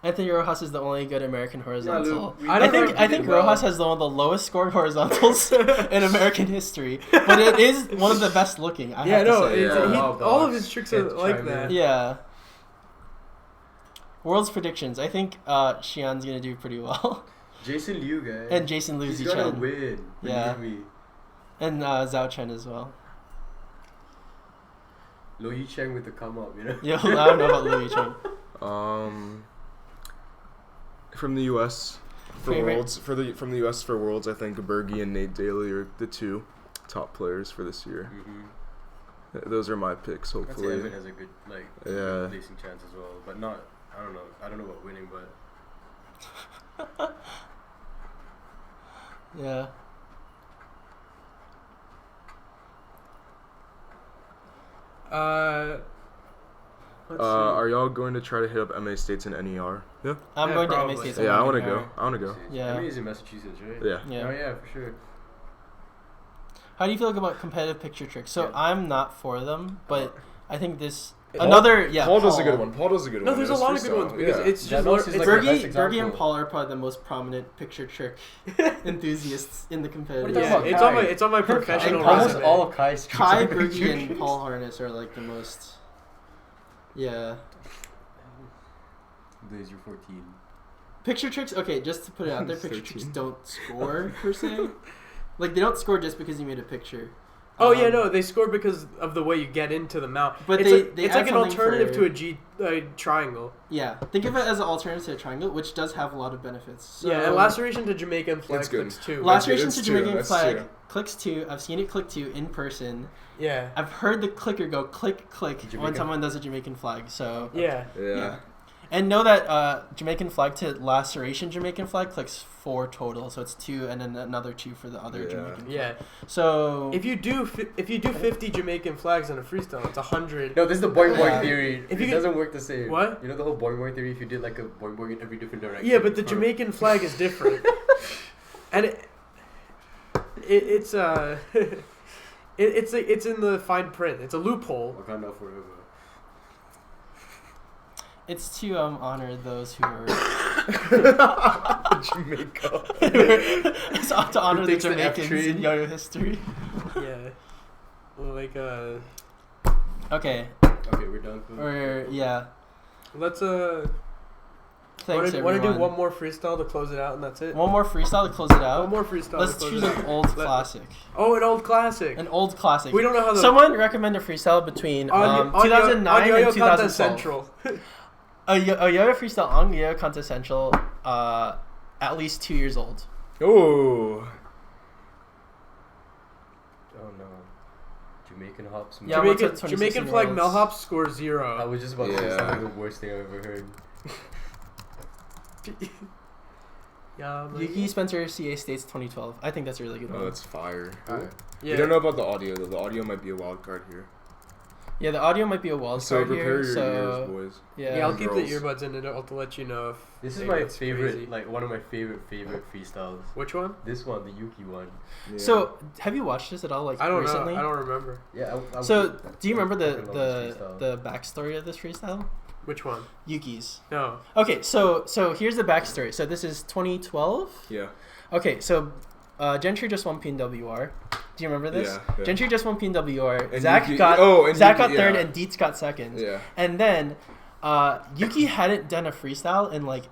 Anthony Rojas is the only good American horizontal. I don't I think Rojas has one of the lowest scored horizontals in American history, but it is one of the best looking. I Yeah, have no, to say. it's, Yeah. all of his tricks are Can't like chime that. in. Yeah. World's predictions. I think Xi'an's gonna do pretty well, Jason Liu, guy. and Jason Liu He's gonna Chen, win. Yeah. Believe me. and Zhao Chen as well. Lo Yi Cheng with the come up, you know. Yeah, I don't know about Louis Chen. from the U.S. for Favorite? Worlds from the U.S. for Worlds. I think Bergen and Nate Daly are the two top players for this year. Mm-hmm. Those are my picks. I'd say Hopefully. Evan has a good Yeah. placing chance as well, but not. I don't know. I don't know about winning, but Yeah. Let's see. Are y'all going to try to hit up MA States and NER? Yeah. I'm Yeah, going probably. to MA States. Yeah, I I'm want to going go. I want to go. Yeah. I mean, he's in Massachusetts, right? Yeah. Yeah. Oh yeah, for sure. How do you feel about competitive picture tricks? So Yeah. I'm not for them, but I think this Paul- another yeah. Paul does a good one. Paul does a good No, one. there's a It's lot of good freestyle. ones because Yeah. it's That just also is it's like the best Bergie and example. Paul are probably the most prominent picture trick enthusiasts in the competitive. What are you talking yeah, about? it's on my professional Almost resume. all of Kai's tricks Kai, are Bergie, and tricks. Paul Harness are like the most. Yeah. Blaze, you're 14. Picture tricks, okay, just to put it out there, picture 13. tricks don't score per se. Like they don't score just because you made a picture. Oh yeah, no, they score because of the way you get into the mount. But it's they- like, they it's add like an something alternative for- to a G triangle. Yeah, think of it as an alternative to a triangle, which does have a lot of benefits. So, Yeah, and laceration to Jamaican flag That's good. clicks too. laceration That's to two, Jamaican that's flag two. clicks 2. I've seen it click 2 in person. Yeah, I've heard the clicker go click click when Jamaican. someone does a Jamaican flag. So yeah. Yeah. And know that Jamaican flag to laceration Jamaican flag clicks 4 total, so it's 2 and then another 2 for the other Yeah. Jamaican flag. Yeah, So if you do 50 Jamaican flags in a freestyle, it's 100. No, this is the boing boing Yeah. theory. If It you doesn't work the same. What? You know the whole boing boing theory? If you did like a boing boing in every different direction. Yeah, but the from- Jamaican flag is different, and it's it's in the fine print. It's a loophole. Wakanda forever. it's to honor those who are Jamaica. it's to honor the takes the F Jamaicans train? in yo-yo history. Yeah, like Okay, Okay, we're done. or yeah. let's Thanks want to do everyone. one more freestyle to close it out, and that's it. One more freestyle to close it out. One more freestyle. Let's to close choose it an out. old Let- classic. Oh, an old classic. An old classic. We don't know how the Someone recommend a freestyle between 2009 and 2012. Central. A yo-yo freestyle on Yo-Yo Contest Central, at least 2 years old. Oh. Oh no. Jamaican hops. Yeah, what's Jamaican, a Jamaican 26 flag year olds? Melhop score I 0. was just about to say Yeah. something the worst thing I've ever heard. Yeah, Yuki Spencer CA States 2012. I think that's a really good Oh, one. that's fire. Alright. We don't know about the audio though. The audio might be a wild card here. Yeah, the audio might be a wild So card prepare here. your So ears, boys. Yeah, I'll keep the Girls. earbuds in it. I'll let you know if This is it my gets favorite, crazy. like one of my favorite freestyles. Which one? This one, the Yuki one. Yeah. So have you watched this at all? Like I don't recently? know. I don't remember. Yeah. So do you remember fucking love this the freestyle. the backstory of this freestyle? Which one? Yuki's. No. Okay, so here's the backstory. So this is 2012. Yeah. Okay, so Gentry just won PNWR. Do you remember this? Yeah. Gentry just won PNWR. And Zach Yuki- got and Zach Yuki- got third yeah. and Dietz got second. Yeah. And then Yuki hadn't done a freestyle in like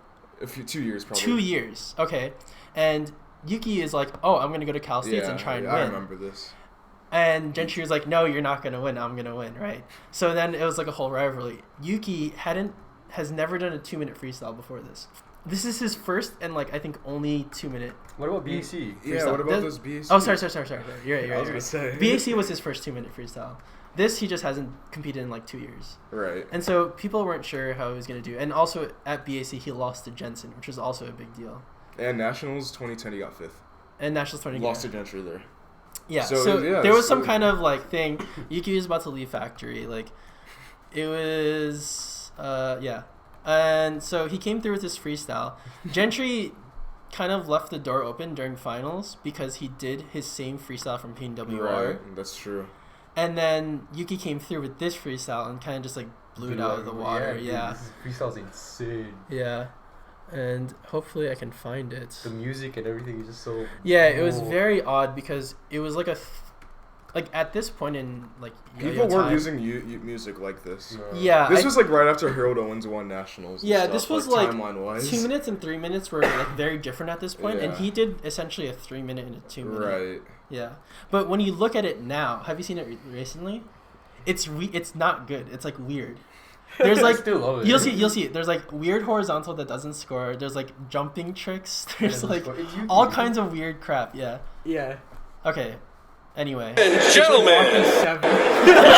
2 years probably. 2 years. Okay, and Yuki is like, oh, I'm gonna go to Cal States and try and I win. remember this. And Gentry was like, no, you're not gonna win. I'm gonna win, right? So then it was like a whole rivalry. Yuki has never done a 2-minute freestyle before this. This is his first and like I think only 2-minute. What about BAC? Yeah. Freestyle. What about This- those BAC? Oh, sorry. You're right. I was gonna say. BAC was his first 2-minute freestyle. This he just hasn't competed in like 2 years. Right. And so people weren't sure how he was going to do. And also at BAC, he lost to Jensen, which was also a big deal. And Nationals 2010, he got 5th. And Nationals 20. Lost to Gentry there. Yeah. So, yeah, there was some kind of like thing. Yuki was about to leave factory. Like, it was, yeah. And so he came through with his freestyle. Gentry kind of left the door open during finals because he did his same freestyle from PNWR. Right. That's true. And then Yuki came through with this freestyle and kind of just like blew it out of the water. Yeah. This freestyle's insane. Yeah. And hopefully I can find it. The music and everything is just so... Yeah, it was very odd because it was like like at this point in like people weren't using music like this. No. Yeah. This was like right after Harold Owens won Nationals. And yeah, stuff, this was like timeline-wise. 2 minutes and 3 minutes were like very different at this point, and Yeah. he did essentially a 3 minute and a 2 minute. Right. Yeah, but when you look at it now, have you seen it recently? It's not good. It's like weird. There's like still love it. you'll see. There's like weird horizontal that doesn't score. There's like jumping tricks. There's like all kinds of weird crap. Yeah. Yeah. Okay. Anyway. Gentlemen, Seven.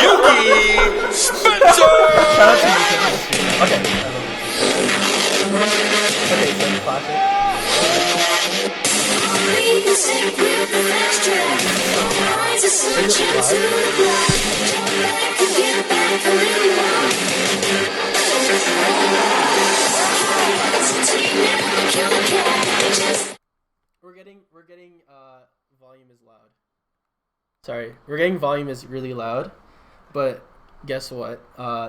Yuki Spencer! Shout out to you. Okay. Okay, so classic. We're getting volume is loud. Sorry, we're getting volume is really loud, but guess what?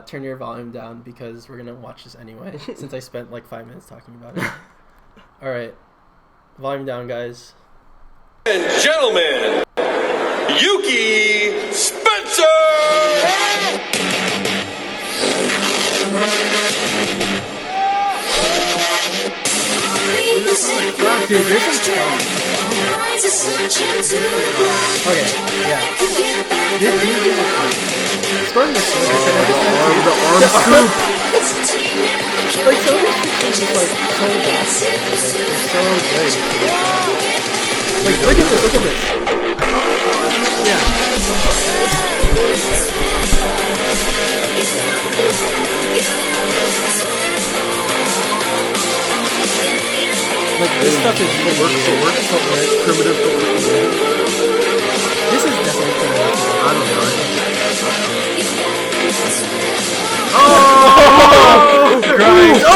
Turn your volume down because we're gonna watch this anyway. Since I spent like 5 minutes talking about it. All right, volume down, guys. And gentlemen, Yuki Spencer! Dude, there's some talent. Okay, yeah. It's going to see The arm scoop. like so many things is like so bad. It's so good. Like look at this. Yeah. Like this stuff is footwork, primitive footwork. This is definitely primitive. I don't know. Oh! Christ! Oh!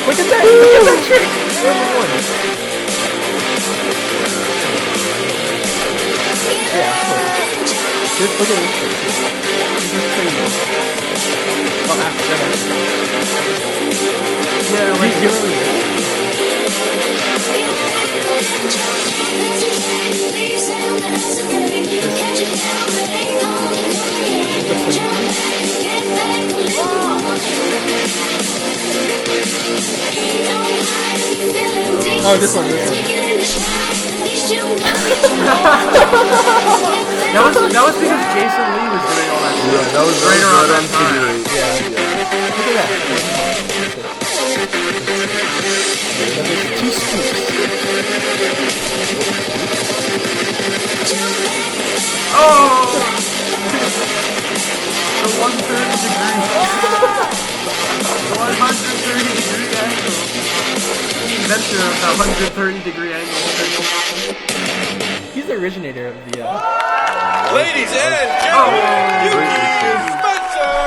Look at that! Look at that trick! Number one. Yeah, of course. Just look at this trick. This is crazy. Oh, yeah, like oh, this one. That was because Jason Lee was doing all that stuff. Yeah, that was right around that time. time. Look at that. Two scoops. Oh! The 130 degree. The 130 degree angle. The inventor of the 130 degree angle. He's the originator of the. Ladies and gentlemen, Yuki Spencer!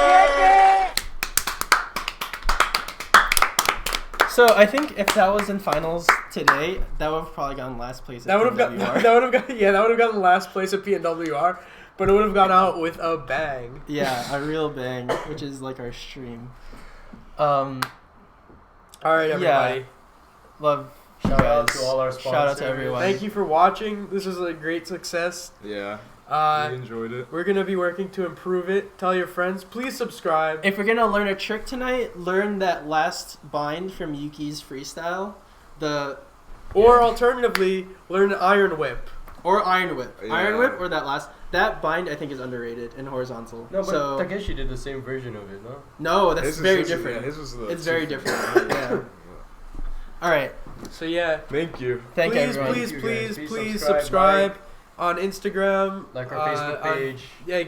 So I think if that was in finals today, that would have probably gotten last place. At That would have PNWR. gotten last place at PNWR, but it would have gone out with a bang. Yeah, a real bang, which is like our stream. All right, everybody. Love. Shout out to all our sponsors. Shout out to everyone. Thank you for watching. This was a great success. Yeah. We enjoyed it. We're gonna be working to improve it. Tell your friends. Please subscribe. If we're gonna learn a trick tonight, learn that last bind from Yuki's freestyle, Or alternatively, learn Iron Whip. or Iron Whip. Yeah. Iron Whip or that bind I think is underrated and horizontal. No, but so Takeshi did the same version of it, no? no, that's His was- very his was- different. yeah, his was the It's very 250. different. Yeah. All right. So yeah, Thank you. Thank please, everyone. please, You please, guys. please Subscribe, subscribe. on Instagram. Like our Facebook page. Yeah,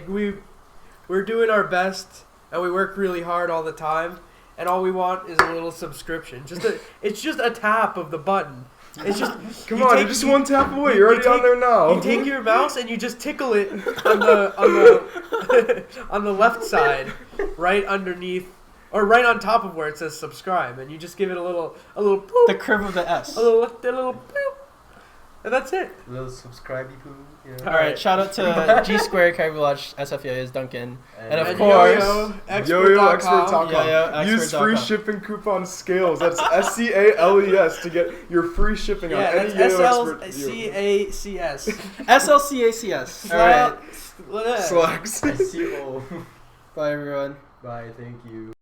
we're doing our best, and we work really hard all the time. And all we want is a little subscription. It's just a tap of the button. It's just Come on, you're just one tap away. You're already on there now. You take your mouse and you just tickle it on the on the left side, right underneath, or right on top of where it says subscribe, and you just give it a little boop, The curve of the S. a little boop, and that's it. A little subscribe poo. You know? All right, shout out to G Square, Caribou Lodge, SFA's Duncan, and of And course, Yo-Yo.com. Use free Expert.com. shipping coupon SCALES. That's SCALES to get your free shipping on Yeah, any that's Yo-Yo Expert deal. SLCACS. SLCACS. All right, Slacks. SCO. bye everyone. Bye, thank you.